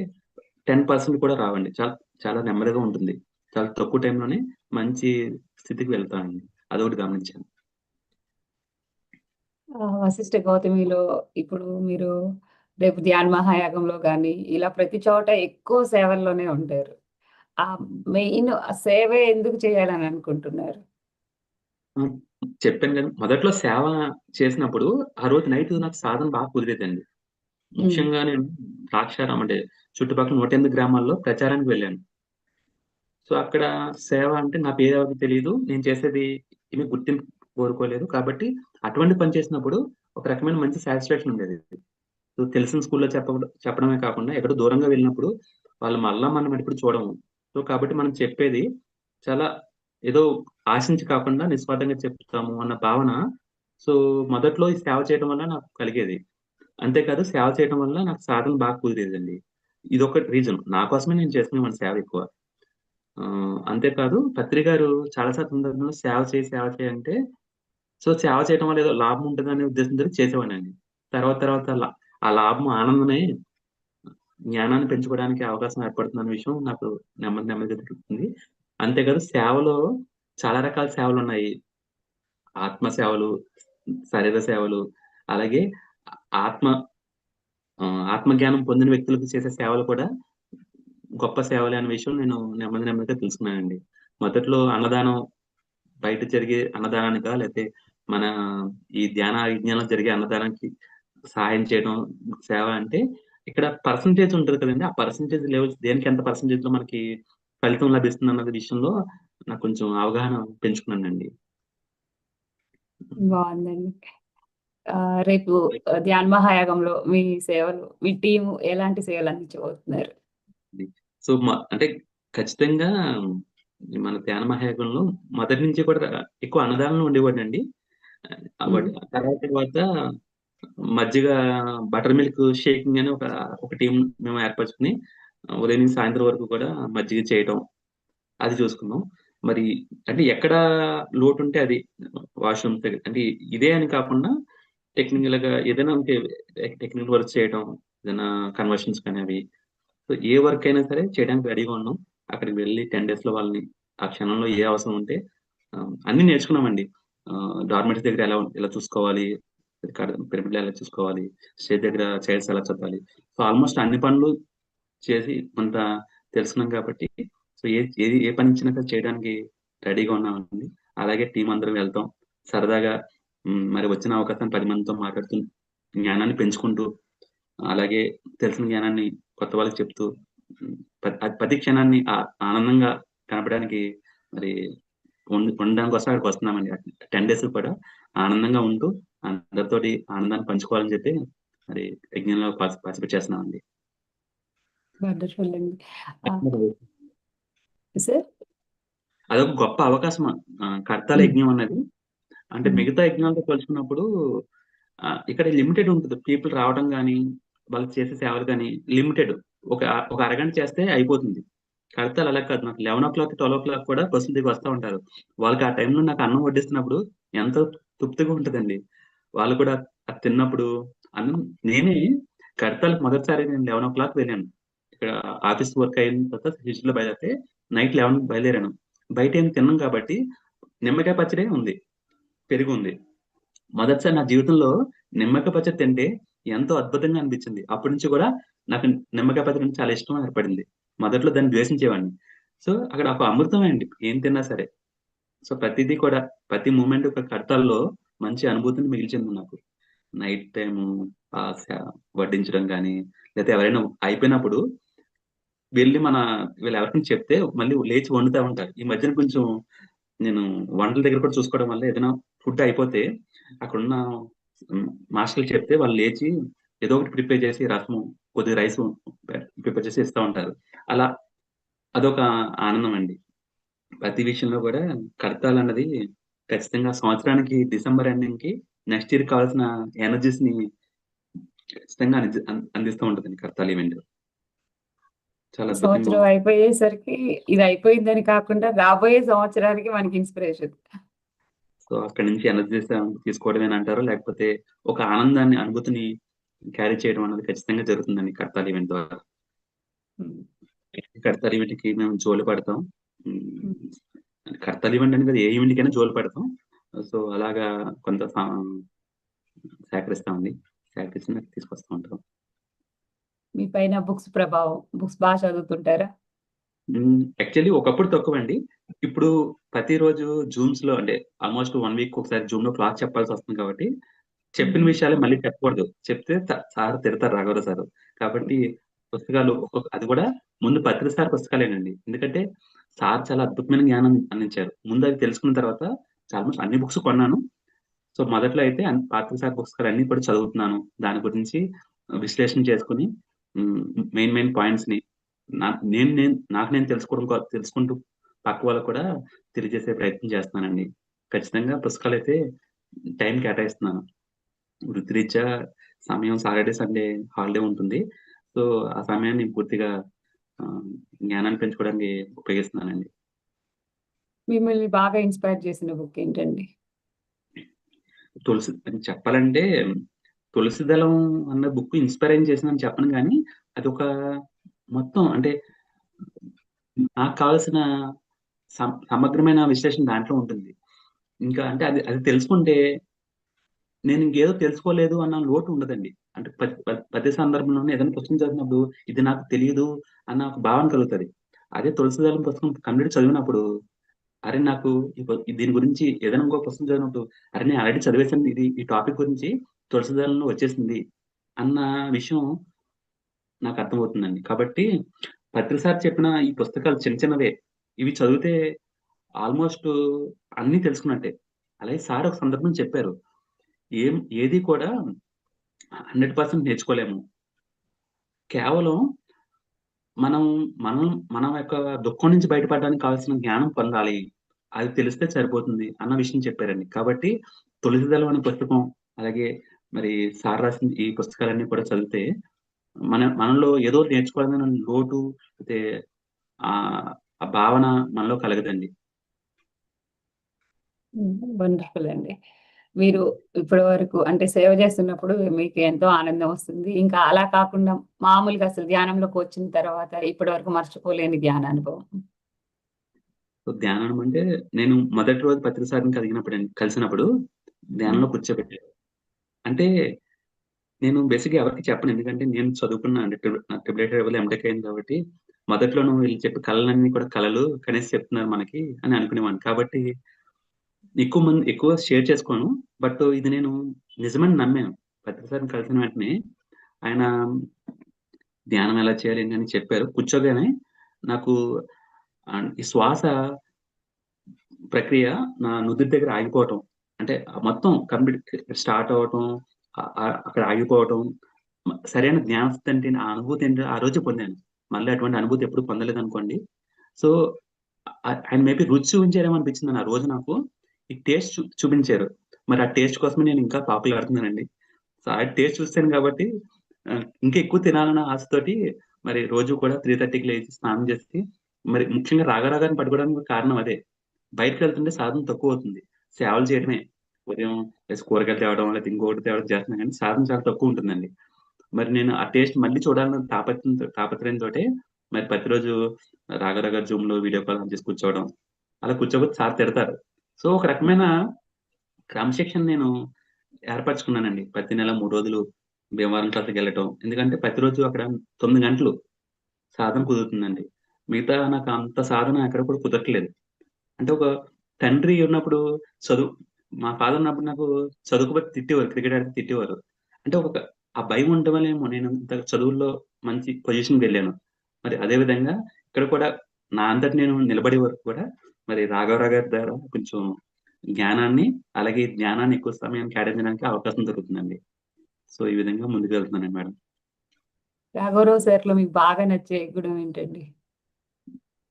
10% కూడా రావండి. చాలా చాలా నెమ్మదిగా ఉంటుంది. చాలా తక్కువ టైంలోనే మంచి స్థితికి వెళ్తామండి. అదొకటి గమనించాను. వశిష్ఠ గౌతమిలో ఇప్పుడు మీరు రేపు ధ్యాన మహాయాగంలో గాని, ఇలా ప్రతి చోట ఎక్కువ సేవల్లోనే ఉంటారు. ఆ మెయిన్ ఆ సేవే ఎందుకు చేయాలని అనుకుంటున్నారు? హ్మ్. చెప్పాను గదా! మొదట్లో సేవ చేసినప్పుడు ఆ రోజు నైట్ నాకు సాధన బాగా కుదిరేదండి. హ్మ్. ముఖ్యంగా నేను ద్రాక్షారామం అంటే చుట్టుపక్కల 108 గ్రామాల్లో ప్రచారానికి వెళ్ళాను. సో, అక్కడ సేవ అంటే నా పేరెవరికీ తెలీదు. నేను చేసేది ఏమి గుర్తింపు కోరుకోలేదు. కాబట్టి అటువంటి పని చేసినప్పుడు ఒక రకమైన మంచి సాటిస్ఫాక్షన్ ఉండేది. సో, తెలిసిన స్కూల్‌లో చెప్పడమే కాకుండా ఎక్కడో దూరంగా వెళ్ళినప్పుడు వాళ్ళు మళ్ళా మనం ఎప్పుడు చూడము. సో, కాబట్టి మనం చెప్పేది చాలా ఏదో ఆశించి కాకుండా నిస్వార్థంగా చెప్తాము అన్న భావన సో, మొదట్లో ఈ సేవ చేయడం వల్ల నాకు కలిగేది. అంతేకాదు సేవ చేయడం వల్ల నాకు సాధన బాగా కుదిరేదండి. ఇదొక రీజన్. నా కోసమే నేను చేసుకునేవాడిని సేవ ఎక్కువ. అంతేకాదు పత్రి గారు చాలా సందర్భంలో సేవ చేయి అంటే సో, సేవ చేయడం వల్ల ఏదో లాభం ఉంటదనే ఉద్దేశంతోటి చేసేవాడినండి. తర్వాత ఆ లాభం ఆనందమే జ్ఞానాన్ని పెంచుకోవడానికి అవకాశం ఏర్పడుతుందన్న విషయం నాకు నెమ్మదిగా తెలుస్తుంది. అంతేకాదు సేవలో చాలా రకాల సేవలున్నాయి. ఆత్మ సేవలు, శరీర సేవలు, అలాగే ఆత్మ ఆత్మజ్ఞానం పొందిన వ్యక్తులకు చేసే సేవలు కూడా గొప్ప సేవలే అనే విషయం నేను నెమ్మదిగా తెలుసుకున్నానండి. మొదట్లో అన్నదానం బయట జరిగే అన్నదానానికా? లేతే మన ఈ ధ్యాన, విజ్ఞానం జరిగే అన్నదానానికి సహాయం చేయడం సేవ అంటే, ఇక్కడ పర్సెంటేజ్ ఉంటది కదండీ! ఆ పర్సెంటేజ్ లెవెల్స్ దేనికి ఎంత పర్సెంటేజ్‌లో మనకి ఫలితం లభిస్తుందన్నది విషయంలో నాకు కొంచెం అవగాహన పెంచుకున్నానండి. బావుందండి. రేపు ధ్యాన మహాయాగంలో మీ సేవలు, మీ టీము ఎలాంటి సేవలు అందించబోతున్నారు? అది. సో, అంటే ఖచ్చితంగా మన ధ్యాన మహాయాగంలో మొదటి నుంచి కూడా ఎక్కువ అన్నదానంలో ఉండేవాడినండి. హ్మ్. తర్వాత మజ్జిగ బటర్ మిల్క్ షేకింగ్ అని ఒక టీమ్ మేము ఏర్పరచుకొని ఉదయం నుంచి సాయంత్రం వరకు కూడా మజ్జిగ చేయటం, అది చూసుకున్నాం. మరి అంటే ఎక్కడ లోటుంటే అది వాష్‌రూమ్స్ దగ్గర అంటే ఇదే అని కాకుండా టెక్నికల్‌గా ఏదైనా ఉంటే టెక్నికల్ వర్క్ చేయటం, ఏదైనా కన్వర్షన్స్ కానీ అవి. సో, ఏ వర్క్ అయినా సరే చేయడానికి రెడీగా ఉన్నాం. అక్కడికి వెళ్లి 10 డేస్‌లో వాళ్ళని ఆ క్షణంలో ఏ అవసరం ఉంటే అన్నీ నేర్చుకున్నామండి. డార్మెంటరీస్ దగ్గర ఎలా చూసుకోవాలి, పిరమిడ్‌లో ఎలా చూసుకోవాలి, స్టేజ్ దగ్గర చైర్స్ ఎలా సర్దాలి. సో, ఆల్‌మోస్ట్ అన్ని పనులు చేసి కొంత తెలుసుకున్నాం కాబట్టి, సో, ఏ పనిచ్చినా సరే చేయడానికి రెడీగా ఉన్నామండి. అలాగే టీమ్ అందరం వెళ్తాం. సరదాగా మరి వచ్చిన అవకాశాన్ని 10 మందితో మాట్లాడుతూ, జ్ఞానాన్ని పెంచుకుంటూ, అలాగే తెలిసిన జ్ఞానాన్ని కొత్త వాళ్ళకి చెప్తూ, హ్మ్, ప్రతి క్షణాన్ని ఆనందంగా గడపడానికి మరి ఉండడం కోసం అక్కడికొస్తున్నామండి. 10 డేస్ కూడా ఆనందంగా ఉంటూ, అందరితోటి ఆనందాన్ని పంచుకోవాలని చెప్పి మరి యజ్ఞంలో పార్టిసిపేట్ చేస్తున్నామండి. వండర్‌ఫుల్ అండి. ఆహ్, సార్? అదొక గొప్ప అవకాశం. కర్తాల హ్మ్. యజ్ఞం అన్నది. అంటే హ్మ్. మిగతా యజ్ఞాలతో పోల్చుకున్నప్పుడు ఇక్కడ లిమిటెడ్ ఉంటది. పీపుల్ రావడం గాని, వాళ్ళు చేసే సేవలు గాని లిమిటెడ్. ఒక ఒక అరగంట చేస్తే అయిపోతుంది. కడతాలు అలా కాదు. నాకు 11:00, 12:00 కూడా బస్సులు దిగి వస్తా ఉంటారు. వాళ్ళకి ఆ టైంలో నాకు అన్నం వడ్డిస్తున్నప్పుడు ఎంతో తృప్తిగా ఉంటదండి. వాళ్ళు కూడా అది తిన్నప్పుడు అన్నం నేనే కడతాలకు మొదటిసారి నేను 11:00 వెళ్ళాను. ఇక్కడ ఆఫీస్ వర్క్ అయిన తర్వాత హిస్టరీలో బయలుదేరితే నైట్ 11కి బయలుదేరాను. బయటేం తినను కాబట్టి నిమ్మకాయ పచ్చడే ఉంది. పెరుగుంది. మొదటిసారి నా జీవితంలో నిమ్మకాయ పచ్చడి తింటే ఎంతో అద్భుతంగా అనిపించింది. అప్పటి నుంచి కూడా నాకు నిమ్మకాయ పచ్చడి అంటే చాలా ఇష్టం ఏర్పడింది. మొదట్లో దాన్ని ద్వేషించేవాడిని. సో, అక్కడ ఒక అమృతమే అండి. ఏం తిన్నా సరే. సో, ప్రతీదీ కూడా ప్రతి మూమెంట్ ఒక కడతాల్లో మంచి అనుభూతిని మిగిల్చింది నాకు. నైట్ టైము వడ్డించడం గాని, లేతే ఎవరైనా అయిపోయినప్పుడు వెళ్లి వీళ్ళెవరికైనా చెప్తే మళ్ళీ లేచి వండుతా ఉంటారు. ఈ మధ్యన కొంచెం నేను వంటల దగ్గర కూడా చూసుకోవడం వల్ల ఏదైనా ఫుడ్ అయిపోతే అక్కడున్న హ్మ్, మాస్టర్‌లకి చెప్తే వాళ్ళు లేచి ఏదో ఒకటి ప్రిపేర్ చేసి రసము, కొద్దిగా రైసు ప్రిపేర్ చేసి ఇస్తా ఉంటారు. అలా అదొక ఆనందం అండి. ప్రతి విషయంలో కూడా కడతాలన్నది ఖచ్చితంగా సంవత్సరానికి డిసెంబర్ ఎండింగ్‌కి నెక్స్ట్ ఇయర్‌కి కావాల్సిన ఎనర్జీస్‌ని ఖచ్చితంగా అందిస్తూ ఉంటదండి కడతాల్ ఈవెంట్. చాలా అద్భుతంగా సంవత్సరం అయిపోయేసరికి ఇది అయిపోయిందని కాకుండా రాబోయే సంవత్సరానికి మనకి ఇన్‌స్పిరేషన్. సో, అక్కడి నుంచి ఎనర్జీస్ తీసుకోవడమేనంటారా? లేకపోతే ఒక ఆనందాన్ని, అనుభూతిని క్యారీ చేయడం అన్నది ఖచ్చితంగా జరుగుతుందండి కడతాల్ ఈవెంట్ ద్వారా. హ్మ్. కడతాల్ ఈవెంట్‌కి మేము జోలు పడతాం. హ్మ్. కర్తలు ఈవెంట్ అని కాదు, ఏ ఈవెంట్‌కైనా జోలు పెడతాం. సో, అలాగా కొంత సేకరిస్తామండి. సేకరించి నాకు తీసుకొస్తూ ఉంటాం. మీ పైన బుక్స్ ప్రభావం. బుక్స్ చదువుతుంటారా? యాక్చువల్లీ ఒకప్పుడు తక్కువండి. ఇప్పుడు ప్రతిరోజు జూమ్స్‌లో అంటే ఆల్‌మోస్ట్ 1 వీక్‌కి ఒకసారి జూమ్‌లో క్లాస్ చెప్పాల్సొస్తుంది కాబట్టి, చెప్పిన హ్మ్. విషయాలే మళ్ళీ చెప్పకూడదు. చెప్తే సార్ తిడతారు, రాఘవరావు సారు. కాబట్టి పుస్తకాలు అది కూడా ముందు పత్రిక సార్ పుస్తకాలేనండి. ఎందుకంటే సార్ చాలా అద్భుతమైన జ్ఞానం అందించారు. ముందు అది తెలుసుకున్న తర్వాత ఆల్‌మోస్ట్ అన్ని బుక్స్ కొన్నాను. సో, మొదట్లో అయితే పాత్రిక సార్ పుస్తకాలన్నీ కూడా చదువుతున్నాను. దాని గురించి విశ్లేషణ చేసుకొని హ్మ్. మెయిన్ పాయింట్స్‌ని నాకు నేను తెలుసుకుంటూ పక్క వాళ్ళకి కూడా తెలియజేసే ప్రయత్నం చేస్తున్నానండి. ఖచ్చితంగా పుస్తకాలైతే టైం కేటాయిస్తున్నాను. వృత్తిరీత్యా సమయం సాటర్‌డే, సండే హాలిడే ఉంటుంది. సో, ఆ సమయాన్ని పూర్తిగా ఆహ్, జ్ఞానాన్ని పెంచుకోవడానికి ఉపయోగిస్తున్నానండి. మిమ్మల్ని బాగా ఇన్‌స్పైర్ చేసిన బుక్ ఏంటండి? అని చెప్పాలంటే 'తులసిదళం' అన్న బుక్ ఇన్‌స్పైర్ అయ్యి చేసిందని చెప్పను గానీ, అదొక మొత్తం అంటే నాకు కావాల్సిన సమగ్రమైన విశ్లేషణ దాంట్లో ఉంటుంది. ఇంకా అంటే అది అది తెలుసుకుంటే నేను ఇంకేదో తెలుసుకోలేదు అన్న లోటు ఉండదండి. అంటే ప్రతి సందర్భంలోనూ ఏదైనా పుస్తకం చదివినప్పుడు ఇది నాకు తెలీదు అన్న ఒక భావన కలుగుతది. అదే 'తులసిదళం' పుస్తకం కంప్లీట్ చదివినప్పుడు అరె! నాకు దీని గురించి ఏదైనా ఇంకో పుస్తకం చదివినప్పుడు అరె! నేను ఆల్రెడీ చదివేసాను ఈ టాపిక్ గురించి 'తులసిదళంలో' వచ్చేసింది అన్న విషయం నాకు అర్థమవుతుందండి. కాబట్టి ప్రతిసారి చెప్పిన ఈ పుస్తకాలు చిన్నవే. ఇవి చదివితే ఆల్‌మోస్ట్ అన్నీ తెలుసుకున్నట్టే. అలాగే సార్ ఒక సందర్భం చెప్పారు. ఏది కూడా 100% నేర్చుకోలేము. కేవలం మనం మనం యొక్క దుఃఖం నుంచి బయటపడడానికి కావాల్సిన జ్ఞానం పొందాలి. అది తెలిస్తే సరిపోతుంది అన్న విషయం చెప్పారండి. కాబట్టి 'తులసిదళం' అనే పుస్తకం, అలాగే మరి సార్ రాసిన ఈ పుస్తకాలన్నీ కూడా చదివితే మనలో ఏదో నేర్చుకోవాలన్న లోటు అయితే ఆ భావన మనలో కలగదండి. వండర్‌ఫుల్ అండి. మీరు ఇప్పటి వరకు అంటే సేవ చేస్తున్నప్పుడు మీకు ఎంతో ఆనందం వస్తుంది. ఇంకా అలా కాకుండా మామూలుగా అసలు ధ్యానంలోకి వచ్చిన తర్వాత ఇప్పటి వరకు మర్చిపోలేని ధ్యానానుభవం. సో, ధ్యానం అంటే నేను మొదటి రోజు పత్రిక సార్‌ని కలిసినప్పుడు హ్మ్. ధ్యానంలో కూర్చోబెట్టారు. అంటే నేను బేసిక్‌గా ఎవరికీ చెప్పను. ఎందుకంటే నేను చదువుకున్నా అంటే ట్రిపుల్ ఐటీ ట్రైబల్ ఎంటెక్ అయింది కాబట్టి, మొదట్లోను వీళ్ళు చెప్పే కలలన్నీ కూడా కలలు కనేసి చెప్తున్నారు మనకి అని అనుకునేవాడిని. కాబట్టి ఎక్కువ షేర్ చేసుకోను. బట్ ఇది నేను నిజమని నమ్మాను. పత్రిక సార్‌ని కలిసిన వెంటనే ఆయన ధ్యానం ఎలా చేయాలి ఏంటని చెప్పారు. కూర్చోగానే నాకు ఈ శ్వాస ప్రక్రియ నా నుదిటి దగ్గర ఆగిపోవటం. అంటే మొత్తం కంప్లీట్ స్టార్ట్ అవ్వటం, అక్కడ ఆగిపోవటం. సరైన జ్ఞాన స్థితి అంటే ఆ అనుభూతి ఏంటో ఆ రోజే పొందాను. మళ్ళీ అటువంటి అనుభూతి ఎప్పుడు పొందలేదనుకోండి. సో, ఆయన మేబీ రుచి చూపించారేమో అనిపించిందండి ఆ రోజు నాకు. ఈ టేస్ట్ చూపించారు. మరి ఆ టేస్ట్ కోసమే నేను ఇంకా పాకులాడుతున్నానండి. సో, ఆ టేస్ట్ చూసాను కాబట్టి ఇంకా ఎక్కువ తినాలన్న ఆశతోటి మరి రోజు కూడా 3:30కి లేచి స్నానం చేసి, మరి ముఖ్యంగా రాగారాగాన్ని పట్టుకోవడానికి కారణం అదే. బయటికెళ్తుంటే సాధన తక్కువవుతుంది. సేవలు చేయడమే. ఉదయం కూరగాయలు తేవడం, లేతే ఇంకొకటి తేవడం చేస్తున్నాం గానీ, సాధన చాలా తక్కువుంటుందండి. మరి నేను ఆ టేస్ట్ మళ్ళీ చూడాలన్న తాపత్రయంతోటే మరి ప్రతిరోజు రాఘవరావు గారి జూమ్‌లో వీడియో కాల్ ఆన్ చేసి కూర్చోవడం. అలా కూర్చోకపోతే సార్ తిడతారు. సో, ఒక రకమైన క్రమశిక్షణ నేను ఏర్పరచుకున్నానండి. ప్రతి నెల 3 రోజులు భీమవరం క్లాస్‌కెళ్ళటం. ఎందుకంటే ప్రతిరోజు అక్కడ 9 గంటలు సాధన కుదురుతుందండి. మిగతా నాకు అంత సాధన ఎక్కడ కూడా కుదరట్లేదు. అంటే ఒక తండ్రి ఉన్నప్పుడు చదువు మా ఫాదర్ ఉన్నప్పుడు నాకు చదువుకోకపోతే తిట్టేవారు. క్రికెట్ ఆడితే తిట్టేవారు. అంటే ఆ భయం ఉండడం వల్లేమో నేను ఇంత చదువుల్లో మంచి పొజిషన్‌కెళ్ళాను. మరి అదే విధంగా ఇక్కడ కూడా నా అంతట నేను నిలబడే వరకు కూడా మరి రాఘవరావు గారి ద్వారా కొంచెం జ్ఞానాన్ని, అలాగే జ్ఞానాన్ని ఎక్కువ సమయం కేటాయించడానికి అవకాశం దొరుకుతుందండి. సో, ఈ విధంగా ముందుకెళ్తున్నానండి మేడం. రాఘవరావు సార్‌లో మీకు బాగా నచ్చే గుణం ఏంటండి?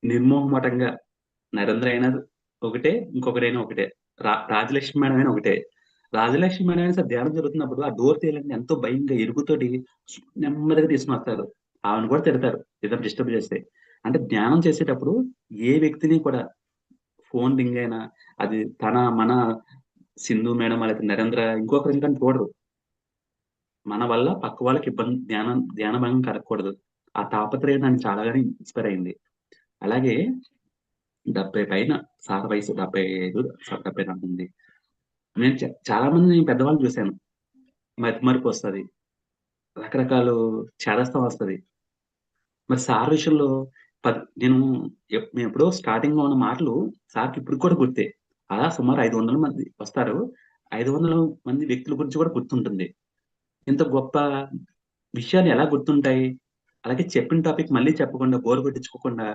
నిర్మోహమాటంగా నరేంద్ర అయినా ఒకటే, ఇంకొకరైనా ఒకటే. రాజలక్ష్మి మేడం అయినా ఒకటే. రాజలక్ష్మి మేడం అయినా సరే ధ్యానం జరుగుతున్నప్పుడు ఆ డోర్ తీయాలంటే ఎంతో భయంగా ఇరుకుతోటి నెమ్మదిగా తీసుకొనొస్తారు. ఆమెను కూడా తిడతారు ఏదైనా డిస్టర్బ్ చేస్తే. అంటే ధ్యానం చేసేటప్పుడు ఏ వ్యక్తిని కూడా ఫోన్ రింగ్ అయినా అది మన సింధు మేడం లేకపోతే నరేంద్ర ఇంకొకరింకని చూడరు. మన వల్ల పక్క వాళ్ళకి ధ్యాన భంగం కలగకూడదు. ఆ తాపత్రయం నన్ను చాలాగానే ఇన్‌స్పైర్ అయింది. అలాగే 70 పైన. సార్ వయసు 75, 74 ఉంది. నేను చాలా మంది పెద్దవాళ్ళని చూసాను. మతిమరుపొస్తది. రకరకాలు చేదస్తం వస్తది. మరి సార్ విషయంలో నేను మేమెప్పుడో స్టార్టింగ్‌లో ఉన్న మాటలు సార్‌కి ఇప్పటికి కూడా గుర్తే. అలా సుమారు 500 మంది వస్తారు. 500 మంది వ్యక్తుల గురించి కూడా గుర్తుంటుంది. ఇంత గొప్ప విషయాలు ఎలా గుర్తుంటాయి? అలాగే చెప్పిన టాపిక్ మళ్ళీ చెప్పకుండా, బోర్ కొట్టించుకోకుండా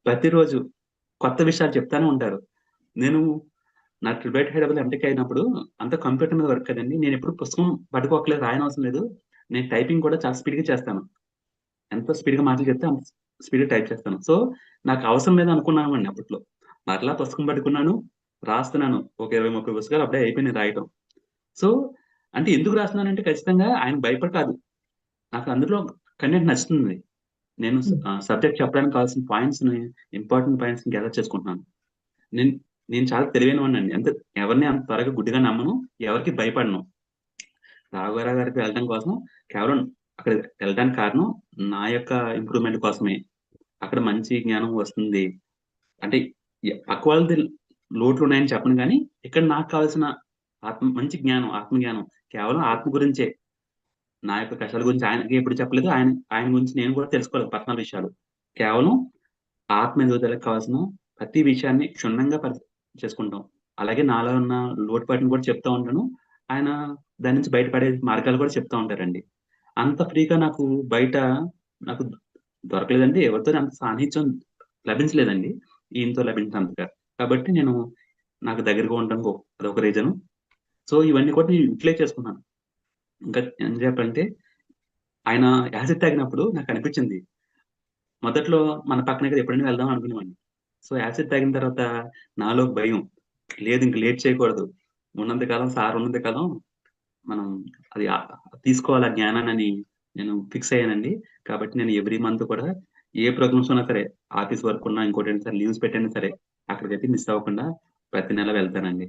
ప్రతిరోజు కొత్త విషయాలు చెప్తానే ఉంటారు. నేను నా ట్రిబేట్ హైదరాబాద్‌లో ఎంటెక్ అయినప్పుడు అంతా కంప్యూటర్ మీద వర్క్ కదండీ! నేనెప్పుడు పుస్తకం పట్టుకోక్కర్లేదు, రాయనవసరం లేదు. నేను టైపింగ్ కూడా చాలా స్పీడ్‌గా చేస్తాను. ఎంత స్పీడ్‌గా మాటలు చెప్తే అంత స్పీడ్‌గా టైప్ చేస్తాను. సో, నాకు అవసరం లేదనుకున్నానండి అప్పట్లో. మరలా పుస్తకం పట్టుకున్నాను, రాస్తున్నాను. ఒక 20, 30 పుస్తకాలు అప్పుడే అయిపోయినాయి రాయటం. సో, అంటే ఎందుకు రాస్తున్నానంటే ఖచ్చితంగా ఆయనకి భయపడి కాదు. నాకు అందులో కంటెంట్ నచ్చుతుంది. నేను సబ్జెక్ట్ చెప్పడానికి కావాల్సిన పాయింట్స్‌ని, ఇంపార్టెంట్ పాయింట్స్‌ని గ్యాదర్ చేసుకుంటున్నాను. నేను నేను చాలా తెలివైనవాడినండి. ఎవరిని అంత త్వరగా గుడ్డిగా నమ్మను. ఎవరికీ భయపడను. రాఘవేంద్ర గారికి వెళ్ళడం కోసం కేవలం అక్కడికి వెళ్ళడానికి కారణం నా యొక్క ఇంప్రూవ్‌మెంట్ కోసమే. అక్కడ మంచి జ్ఞానం వస్తుంది. అంటే పక్క వాళ్ళది లోట్లున్నాయని చెప్పను గానీ, ఇక్కడ నాకు కావాల్సిన మంచి జ్ఞానం, ఆత్మ జ్ఞానం కేవలం ఆత్మ గురించే. నా యొక్క కష్టాల గురించి ఆయనకి ఎప్పుడు చెప్పలేదు. ఆయన ఆయన గురించి నేను కూడా తెలుసుకోలేదు పర్సనల్ విషయాలు. కేవలం ఆత్మ ఎదుగుదలకు కావాల్సిన ప్రతి విషయాన్ని క్షుణ్ణంగా చేసుకుంటాం. అలాగే నాలో ఉన్న లోటుపాటుని కూడా చెప్తా ఉంటాను. ఆయన దాని నుంచి బయటపడే మార్గాలు కూడా చెప్తా ఉంటారండి. అంత ఫ్రీగా బయట నాకు దొరకలేదండి. ఎవరితోని అంత సాన్నిహిత్యం లభించలేదండి. ఈయనతో లభించినంతగా. కాబట్టి నాకు దగ్గరగా ఉండడానికి అదొక రీజను. సో, ఇవన్నీ కూడా నేను యుటిలైజ్ చేసుకున్నాను. ఇంకా ఏం చెప్పంటే ఆయన యాసిడ్ తాగినప్పుడు నాకనిపించింది. మొదట్లో మన పక్కనే కదా! ఎప్పుడైనా వెళ్దాం అనుకునేవాడిని. సో, యాసిడ్ తాగిన తర్వాత నాలో భయం. లేదు ఇంక లేట్ చేయకూడదు. ఉన్నంత కాలం సార్ ఉన్నంత కాలం మనం అది తీసుకోవాలి ఆ జ్ఞానాన్నని నేను ఫిక్స్ అయ్యానండి. కాబట్టి నేను ఎవ్రీ మంత్ కూడా ఏ ప్రోగ్రామ్స్ ఉన్నా సరే, ఆఫీస్ వర్క్ ఉన్నా, ఇంకోటైనా సరే లీవ్స్ పెట్టైనా సరే, అక్కడికైతే మిస్ అవ్వకుండా ప్రతి నెల వెళ్తానండి.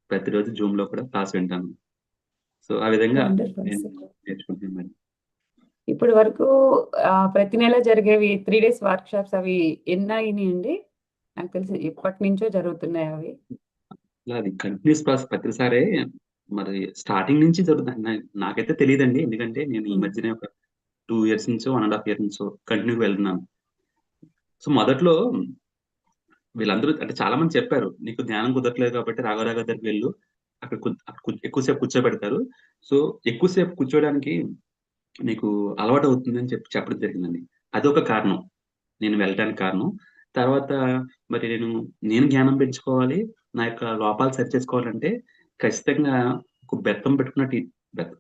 ప్రతిరోజు జూమ్‌లో కూడా క్లాస్ వింటాను. సో, ఆ విధంగా వండర్‌ఫుల్ నేను సార్. నేర్చుకుంటున్నాను మేడం. ఇప్పటి వరకు ప్రతి నెల జరిగేవి 3 డేస్ వర్క్‌షాప్స్ అవి ఎన్నయినాయండి? నాకు తెలిసి ఎప్పటినుంచో జరుగుతున్నాయి అవి. అది కంటిన్యూయస్ ప్రాసెస్ ప్రతిసారి మరి స్టార్టింగ్ నుంచి జరుగుతుంది. నాకైతే తెలీదండి. ఎందుకంటే నేను ఈ హ్మ్. మధ్యనే ఒక 2 ఇయర్స్ నుంచో, 1 ½ ఇయర్ నుంచో కంటిన్యూ‌గా వెళ్తున్నాను. సో, మొదట్లో వీళ్ళందరూ అంటే చాలా మంది చెప్పారు. "నీకు ధ్యానం కుదరట్లేదు కాబట్టి రాఘవరావు గారి దగ్గరికి వెళ్ళు. అక్కడ ఎక్కువ సేపు కూర్చోబెడతారు. సో, ఎక్కువ సేపు కూర్చోవడానికి నీకు అలవాటవుతుందని" చెప్పడం జరిగిందండి. అదొక కారణం. నేను వెళ్ళటానికి కారణం. తర్వాత మరి నేను జ్ఞానం పెంచుకోవాలి. నా యొక్క లోపాలు సరిచేసుకోవాలంటే ఖచ్చితంగా ఒక బెత్తం పెట్టుకున్నట్టు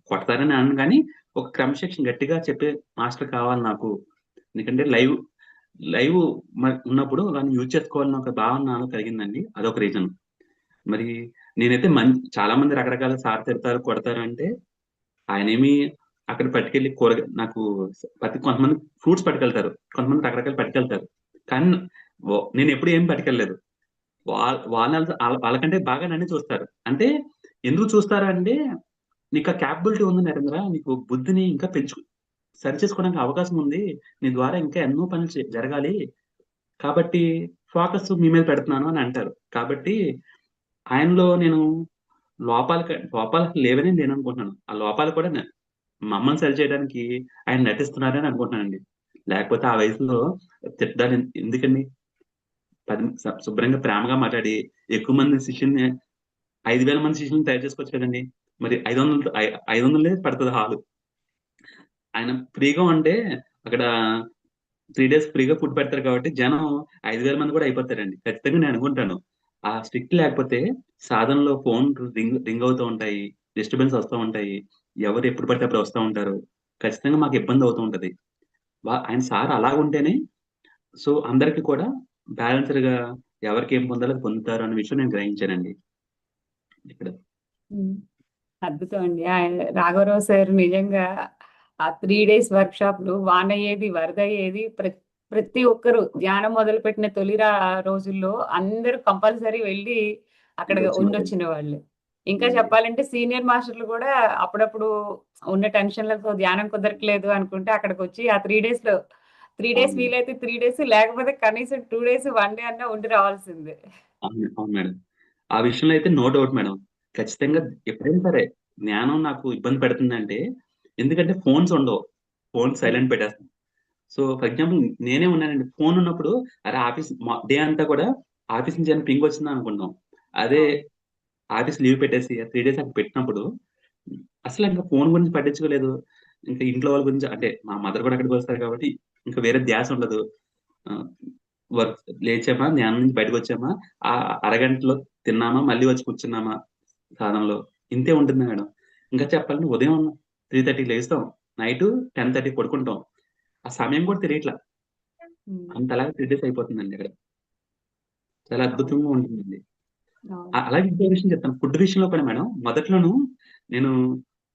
కొడతారని అనను గానీ, ఒక క్రమశిక్షణ గట్టిగా చెప్పే మాస్టర్ కావాలి నాకు. ఎందుకంటే లైవ్ ఉన్నప్పుడు దాన్ని యూజ్ చేసుకోవాలన్న ఒక భావన నాలో కలిగిందండి. అదొక రీజన్. మరి నేనైతే చాలా మంది రకరకాల సార్ తిడతారు, కొడతారు అంటే ఆయనేమి అక్కడ పట్టుకెళ్ళి నాకు కొంతమంది ఫ్రూట్స్ పట్టుకెళ్తారు. కొంతమంది రకరకాలు పట్టుకెళ్తారు. కానీ నేనెప్పుడు ఏమి పట్టుకెళ్ళలేదు. వాళ్ళకంటే బాగా నన్నే చూస్తారు. అంటే ఎందుకు చూస్తారంటే, "నీకా కేపబిలిటీ ఉంది నరేంద్ర. నీకు బుద్ధిని ఇంకా సరిచేసుకోవడానికి అవకాశం ఉంది. నీ ద్వారా ఇంకా ఎన్నో పనులు జరగాలి. కాబట్టి ఫోకస్ మీ మీద పెడుతున్నాను" అని అంటారు. కాబట్టి ఆయనలో నేను లోపాలు లేవని నేననుకుంటున్నాను. ఆ లోపాలు కూడా మమ్మల్ని సరిచేయడానికి ఆయన నటిస్తున్నారని అనుకుంటున్నానండి. లేకపోతే ఆ వయసులో తిట్టడాలు ఎందుకండి? 10 శుభ్రంగా ప్రేమగా మాట్లాడి ఎక్కువ మంది శిష్యుల్ని 5,000 మంది శిష్యుల్ని తయారు చేసుకోవచ్చు కదండీ! మరి 500 పడతది హాలు. ఆయన ఫ్రీగా ఉంటే అక్కడ 3 డేస్ ఫ్రీగా ఫుడ్ పెడతారు కాబట్టి జనం 5,000 మంది కూడా అయిపోతారండి. ఖచ్చితంగా నేను అనుకుంటాను. ఆ స్ట్రిక్ట్ లేకపోతే సాధనలో ఫోన్ రింగ్ రింగ్ అవుతూ ఉంటాయి. డిస్టర్బెన్స్ వస్తా ఉంటాయి. ఎవరు ఎప్పుడు పడితే అప్పుడు వస్తా ఉంటారు. ఖచ్చితంగా మాకు ఇబ్బంది అవుతూ ఉంటది. ఆయన సార్ అలాగుంటేనే సో, అందరికి కూడా బ్యాలెన్స్‌డ్‌గా ఎవరికేం పొందాలో అది పొందుతారు అన్న విషయం నేను గ్రహించానండి ఇక్కడ. హ్మ్. అద్భుతం అండి. రాఘవరావు సార్ నిజంగా ఆ 3 డేస్ వర్క్‌షాప్‌లు వానయ్యేది, వరదయ్యేది ప్రతి ఒక్కరు ధ్యానం మొదలుపెట్టిన తొలి రోజుల్లో అందరూ కంపల్సరీ వెళ్లి అక్కడ ఉండొచ్చినవారు. ఉండొచ్చిన వాళ్ళే. ఇంకా అవునండి. చెప్పాలంటే సీనియర్ మాస్టర్‌లు కూడా అప్పుడప్పుడు ఉన్న టెన్షన్‌లతో ధ్యానం కుదరట్లేదు అనుకుంటే అక్కడికొచ్చి ఆ 3 డేస్‌లో 3 డేస్ అవును. వీలైతే 3 డేస్ లేకపోతే కనీసం 2 డేస్, 1 డే అన్నా ఉండి రావాల్సిందే. అవును. అవును మేడం. ఆ విషయంలో అయితే నో డౌట్ మేడం. ఖచ్చితంగా హ్మ్. ఎప్పుడైనా సరే జ్ఞానం నాకు ఇబ్బంది పెడుతుందంటే ఎందుకంటే ఫోన్స్ ఉండవు. ఫోన్ హ్మ్. సైలెంట్ పెట్టేస్తాను. సో, ఫర్ ఎగ్జాంపుల్ నేనే ఉన్నానండి. ఫోన్ ఉన్నప్పుడు అరే! ఆఫీస్ డే అంతా కూడా ఆఫీస్ నుంచి ఏమైనా పింగ్ వచ్చిందనుకుంటాం. అదే అవును. ఆఫీస్ లీవ్ పెట్టేసి 3 డేస్ అక్కడ పెట్టినప్పుడు అసలింక ఫోను గురించి పట్టించుకోలేదు. ఇంక ఇంట్లో వాళ్ళ గురించి అంటే మా మదర్ కూడా అక్కడికొస్తారు కాబట్టి ఇంక వేరే ధ్యాస ఉండదు. ఆహ్, వర్క్ లేచామా, ధ్యానం నుంచి బయటకొచ్చామా, అరగంటలో తిన్నామా, మళ్ళీ వచ్చి కూర్చున్నామా సాధనలో. ఇంతే ఉంటుంది మేడం. ఇంకా చెప్పాలంటే ఉదయం 3:30కి లేస్తాం. నైటు 10:30కి పడుకుంటాం. ఆ సమయం కూడా తెలియట్ల. హ్మ్. అంతలాగా 3 డేస్ అయిపోతుందండి అక్కడ. చాలా అవును. అద్భుతంగా ఉంటుందండి. అవును. అలాగే ఇంకో విషయం చెప్తాను. ఫుడ్ విషయంలో కూడా మేడం మొదట్లోను నేను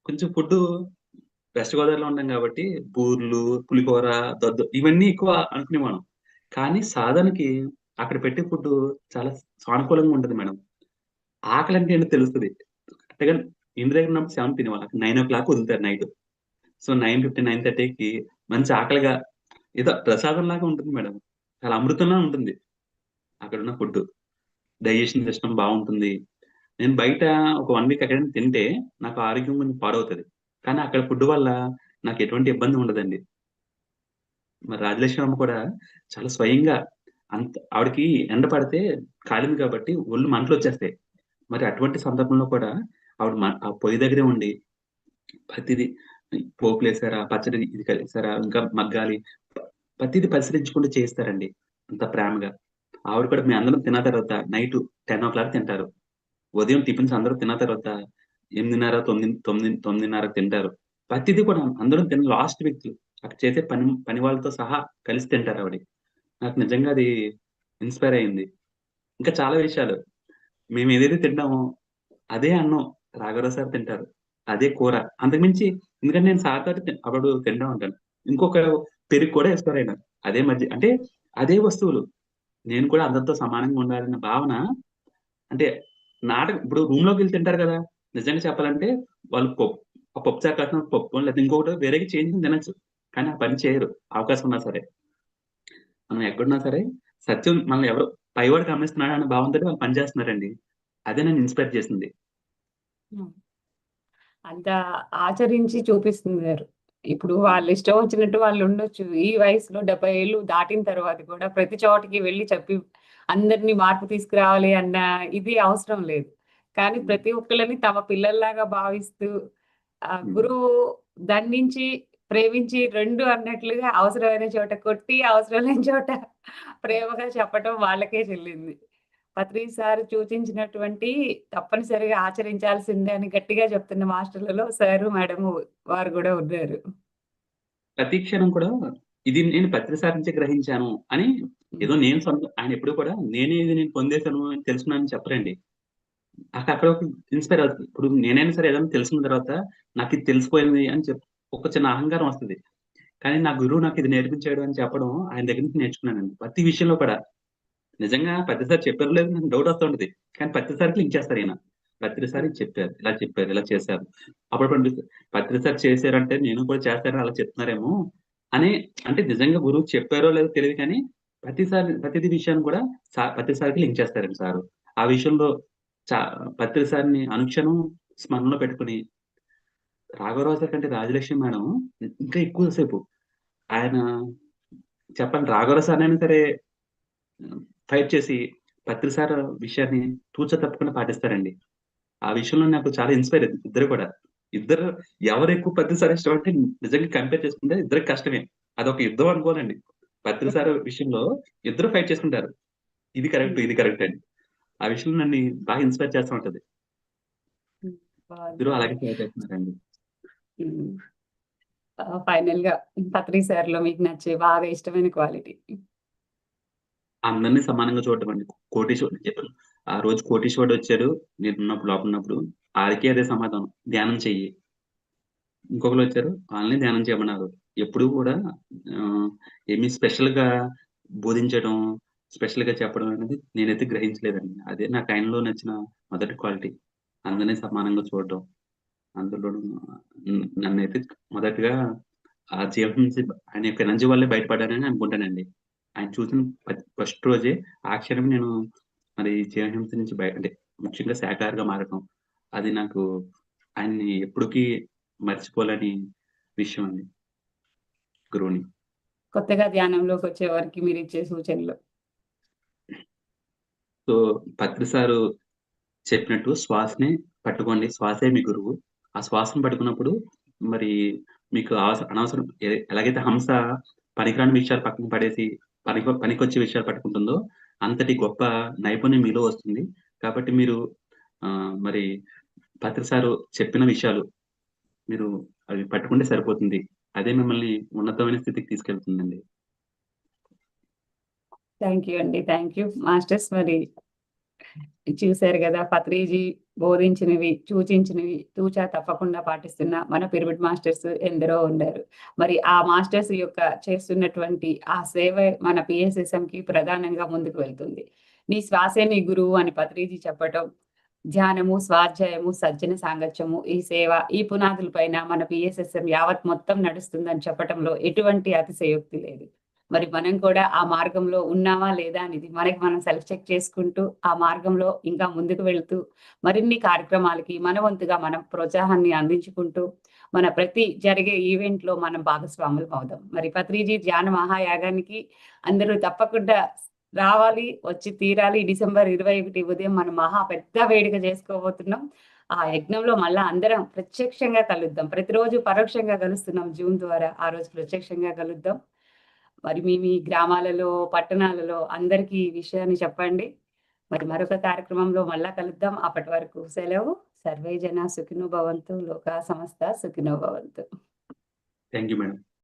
కొంచెం ఫుడ్డు వెస్ట్ గోదావరిలో ఉంటాం కాబట్టి బూర్లు, పులిహోర, ఇవన్నీ ఎక్కువ అనుకునేవాళ్ళం. కానీ సాధనకి అక్కడ పెట్టే ఫుడ్డు చాలా సానుకూలంగా ఉంటది మేడం. ఆకలంటే ఏంటో తెలుస్తది. కరెక్ట్‌గా ఇంటి దగ్గర ఉన్నప్పుడు 7 తినేవాళ్ళం. 9:00 వదులుతారు నైట్. సో, 9:50, 9:30కి మంచి ఆకలిగా ఏదో ప్రసాదంలాగా ఉంటుంది మేడం. చాలా అమృతంలా ఉంటుంది అక్కడున్న ఫుడ్డు. డైజెషన్ సిస్టమ్ బావుంటుంది. నేను బయట ఒక 1 వీక్ ఎక్కడైనా తింటే నాకు ఆరోగ్యం కొంచెం పాడవుతది. కానీ అక్కడ ఫుడ్ వల్ల నాకు ఎటువంటి ఇబ్బంది ఉండదండి. మరి రాజలక్ష్మి అమ్మ కూడా చాలా స్వయంగా ఆవిడకి ఎండ పడితే కాలింది కాబట్టి ఒళ్ళు మంటలొచ్చేస్తాయి. మరి అటువంటి సందర్భంలో కూడా ఆవిడ ఆ పొయ్యి దగ్గరే ఉండి ప్రతిది పోపులేసారా? పచ్చడి ఇది కలిపారా? ఇంకా మగ్గాలి. ప ప్రతీది పరిశీలించుకుంటూ చేయిస్తారండి. అంత ప్రేమగా. ఆవిడ కూడా మేమందరం తిన్న తర్వాత నైటు 10:00 తింటారు. ఉదయం టిఫిన్స్ అందరూ తిన్న తర్వాత 8:30, 9:30కి తింటారు. ప్రతిది కూడా అందరం తిని లాస్ట్ వ్యక్తులు. అక్కడ చేసే పని వాళ్ళతో సహా కలిసి తింటారావిడ. నాకు నిజంగా అది ఇన్‌స్పైర్ అయింది. ఇంకా చాలా విషయాలు. మేమేదైతే తింటామో అదే అన్నం రాఘవరావు సార్ తింటారు. అదే కూర. అంతకు మించి ఎందుకంటే నేను సార్ తోటి అప్పుడప్పుడు తింటా ఉంటాను. ఇంకొక పెరుగు కూడా ఏస్తారాయన. అదే అంటే అదే వస్తువులు. నేను కూడా అందరితో సమానంగా ఉండాలన్న భావన అంటే ఇప్పుడు రూమ్‌లోకెళ్ళి తింటారు గదా! నిజంగా చెప్పాలంటే వాళ్ళు పప్పుచారు కాసిన పప్పో లేకపోతే ఇంకొకటో వేరేగా చేయించుకొని తినొచ్చు. కానీ ఆ పని చేయరు. అవకాశం ఉన్నా సరే. మనం ఎక్కడున్నా సరే సత్యం మనల్ని ఎవరో పైవాడు గమనిస్తున్నాడన్న భావంతోటి వాళ్ళు పని చేస్తున్నారండి. అదే నన్ను ఇన్‌స్పైర్ చేసింది. హ్మ్. అంత ఆచరించి చూపిస్తున్నారు. ఇప్పుడు వాళ్ళిష్టం వచ్చినట్టు వాళ్ళుండొచ్చు. ఈ వయసులో 70 ఏళ్ళు దాటిన తర్వాత కూడా ప్రతి చోటకి వెళ్లి చెప్పి అందరిని మార్పు తీసుకురావాలి అన్న ఇది అవసరం లేదు. కానీ హ్మ్. ప్రతి ఒక్కళ్ళని తమ పిల్లల్లాగా భావిస్తూ హ్మ్. గురువు దండించి, ప్రేమించి 2 అన్నట్లుగా అవసరమైన చోట కొట్టి, అవసరం లేని చోట ప్రేమగా చెప్పటం వాళ్ళకే చెల్లింది. పత్రి సార్ సూచించినటువంటి తప్పనిసరిగా ఆచరించాల్సిందే అని గట్టిగా చెప్తున్న మాస్టర్లలో సారు, మేడము వారు గూడా ఉన్నారు. ప్రతి క్షణం కూడా ఇది నేను ప్రతిసారి నుంచే గ్రహించాను అని హ్మ్. ఏదో నేను ఆయన ఎప్పుడు కూడా నేనే ఇది నేను పొందేసాను అని తెలుసుకున్నానని చెప్పరండి. నాకక్కడ ఒక ఇన్‌స్పైర్ అవుతది. ఇప్పుడు నేనైనా సరే ఏదైనా తెలుసుకున్న తర్వాత నాకిది తెలిసిపోయింది అని ఒక చిన్న అహంకారం వస్తది. కానీ నా గురువు నాకిది నేర్పించాడు అని చెప్పడం ఆయన దగ్గర నుంచి నేర్చుకున్నానండి. ప్రతి విషయంలో కూడా. నిజంగా ప్రతిసారి చెప్పారో లేదో నాకు డౌట్ వస్తా ఉంటది. కానీ ప్రతిసారి క్లిక్ చేస్తారీయన. ప్రతిసారి హ్మ్. చెప్పారు, ఇలా చేశారు. అప్పుడప్పుడు అనిపిస్తది. ప్రతిసారి చేశారంటే నేను కూడా చేస్తానని అలా చెప్తున్నారేమో అని అంటే నిజంగా గురువు చెప్పారో లేదో తెలీదు కానీ ప్రతిది విషయాన్ని కూడా ప్రతిసారికి లింక్ చేస్తారండి సారు. ఆ విషయంలో చా ప్రతిసారిని అనుక్షణం స్మరణలో పెట్టుకొని రాఘవరావు సార్ కంటే రాజలక్ష్మి మేడం ఇంకా ఎక్కువ సేపు ఆయన చెప్పండి రాఘవరావు సార్‌నైనా సరే ఫైట్ చేసి ప్రతిసారి విషయాన్ని తూచా తప్పకుండా పాటిస్తారండి. ఆ విషయంలో నాకు చాలా ఇన్‌స్పైర్ ఇద్దరు కూడా. ఇద్దరు ఎవరు ఎక్కువ ప్రతిసారి ఇష్టమంటే నిజంగా కంపేర్ చేసుకుంటే ఇద్దరికి కష్టమే. అదొక యుద్ధం అనుకోనండి. ప్రతిసారి విషయంలో ఇద్దరు ఫైట్ చేసుకుంటారు. ఇది కరెక్ట్, హ్మ్. ఇది కరెక్ట్ అని. ఆ విషయంలో నన్ను బాగా ఇన్‌స్పైర్ చేస్తా ఉంటది. హ్మ్. ఇద్దరు బావుందండి. అలాగే ఫైట్ చేస్తున్నారండి. హ్మ్. ఫైనల్‌గా పత్రి సార్‌లో మీకు నచ్చే బాగా ఇష్టమైన క్వాలిటీ. అందరిని సమానంగా చూడటం అండి. కోటీశ్వరుడు చెప్పాను. ఆ రోజు కోటీశ్వరుడొచ్చాడు. లోపలున్నప్పుడు ఆడికి అదే సమాధానం. ధ్యానం చెయ్యి. ఇంకొకళ్ళొచ్చారు. వాళ్ళని ధ్యానం చేయమన్నారు. ఎప్పుడూ కూడా ఆహ్, ఏమి స్పెషల్‌గా బోధించడం, స్పెషల్‌గా చెప్పడం అనేది నేనైతే గ్రహించలేదండి. అదే నాకు ఆయనలో నచ్చిన మొదటి క్వాలిటీ. అందరిని సమానంగా చూడడం. అందులోనూ నన్నైతే మొదటగా ఆ జీవం నుంచి ఆయన యొక్క ఎనర్జీ వల్లే బయటపడ్డానని అనుకుంటానండి. ఆయన చూసిన ఫస్ట్ రోజే ఆ క్షణం నేను మరి జీవహింస నుంచి అంటే ముఖ్యంగా శాకాహారిగా మారటం. అది నాకు ఆయన్ని ఎప్పటికీ మర్చిపోలేని విషయం అండి. గురువుని. కొత్తగా ధ్యానంలోకొచ్చే వారికి మీరిచ్చే సూచనలు. సో, పత్రి సారు చెప్పినట్టు శ్వాసని పట్టుకోండి. శ్వాసే మీ గురువు. ఆ శ్వాసను పట్టుకున్నప్పుడు మరి మీకు అనవసరం ఎలాగైతే హంస పనికిరాని విషయాలు పక్కన పడేసి పనికొచ్చే విషయాలు పట్టుకుంటుందో, అంతటి గొప్ప నైపుణ్యం మీలో వస్తుంది. కాబట్టి మీరు మరి పత్రి సారు చెప్పిన విషయాలు మీరు అవి పట్టుకుంటే సరిపోతుంది. అదే మిమ్మల్ని ఉన్నతమైన స్థితికి తీసుకెళ్తుందండి. థ్యాంక్ యూ అండి. Thank you. మాస్టర్స్ మరి చూసారు గదా! పత్రిజీ బోధించినవి, సూచించినవి తూచా తప్పకుండా పాటిస్తున్న మన పిరమిడ్ మాస్టర్స్ ఎందరో ఉన్నారు. మరి ఆ మాస్టర్స్ యొక్క చేస్తున్నటువంటి ఆ సేవే మన PSSMకి ప్రధానంగా ముందుకు వెళ్తుంది. నీ శ్వాసే నీ గురువు అని పత్రిజీ చెప్పటం, ధ్యానము, స్వాధ్యాయము, సజ్జన సాంగత్యము, ఈ సేవ, ఈ పునాదుల పైన మన PSSM యావత్ మొత్తం నడుస్తుందని చెప్పటంలో ఎటువంటి అతిశయోక్తి లేదు. మరి మనం కూడా ఆ మార్గంలో ఉన్నామా లేదా అనేది మనకి మనం సెల్ఫ్ చెక్ చేసుకుంటూ, ఆ మార్గంలో ఇంకా ముందుకు వెళ్తూ, మరిన్ని కార్యక్రమాలకి మన వంతుగా మనం ప్రోత్సాహాన్ని అందించుకుంటూ, మన ప్రతి జరిగే ఈవెంట్‌లో మనం భాగస్వాములం అవుదాం. మరి పత్రిజీ ధ్యాన మహాయాగానికి అందరూ తప్పకుండా రావాలి, వచ్చి తీరాలి. డిసెంబర్ 21 ఉదయం మనం మహా పెద్ద వేడుక చేసుకోబోతున్నాం. ఆ యజ్ఞంలో మళ్ళా అందరం ప్రత్యక్షంగా కలుద్దాం. ప్రతిరోజు పరోక్షంగా కలుస్తున్నాం జూమ్ ద్వారా. ఆ రోజు ప్రత్యక్షంగా కలుద్దాం. మరి మీ మీ గ్రామాలలో, పట్టణాలలో అందరికీ ఈ విషయాన్ని చెప్పండి. మరి మరొక కార్యక్రమంలో మళ్ళా కలుద్దాం. అప్పటి వరకు సెలవు. సర్వే జన సుఖినో భవంతు. లోకా సమస్త సుఖినో భవంతు. Thank you madam.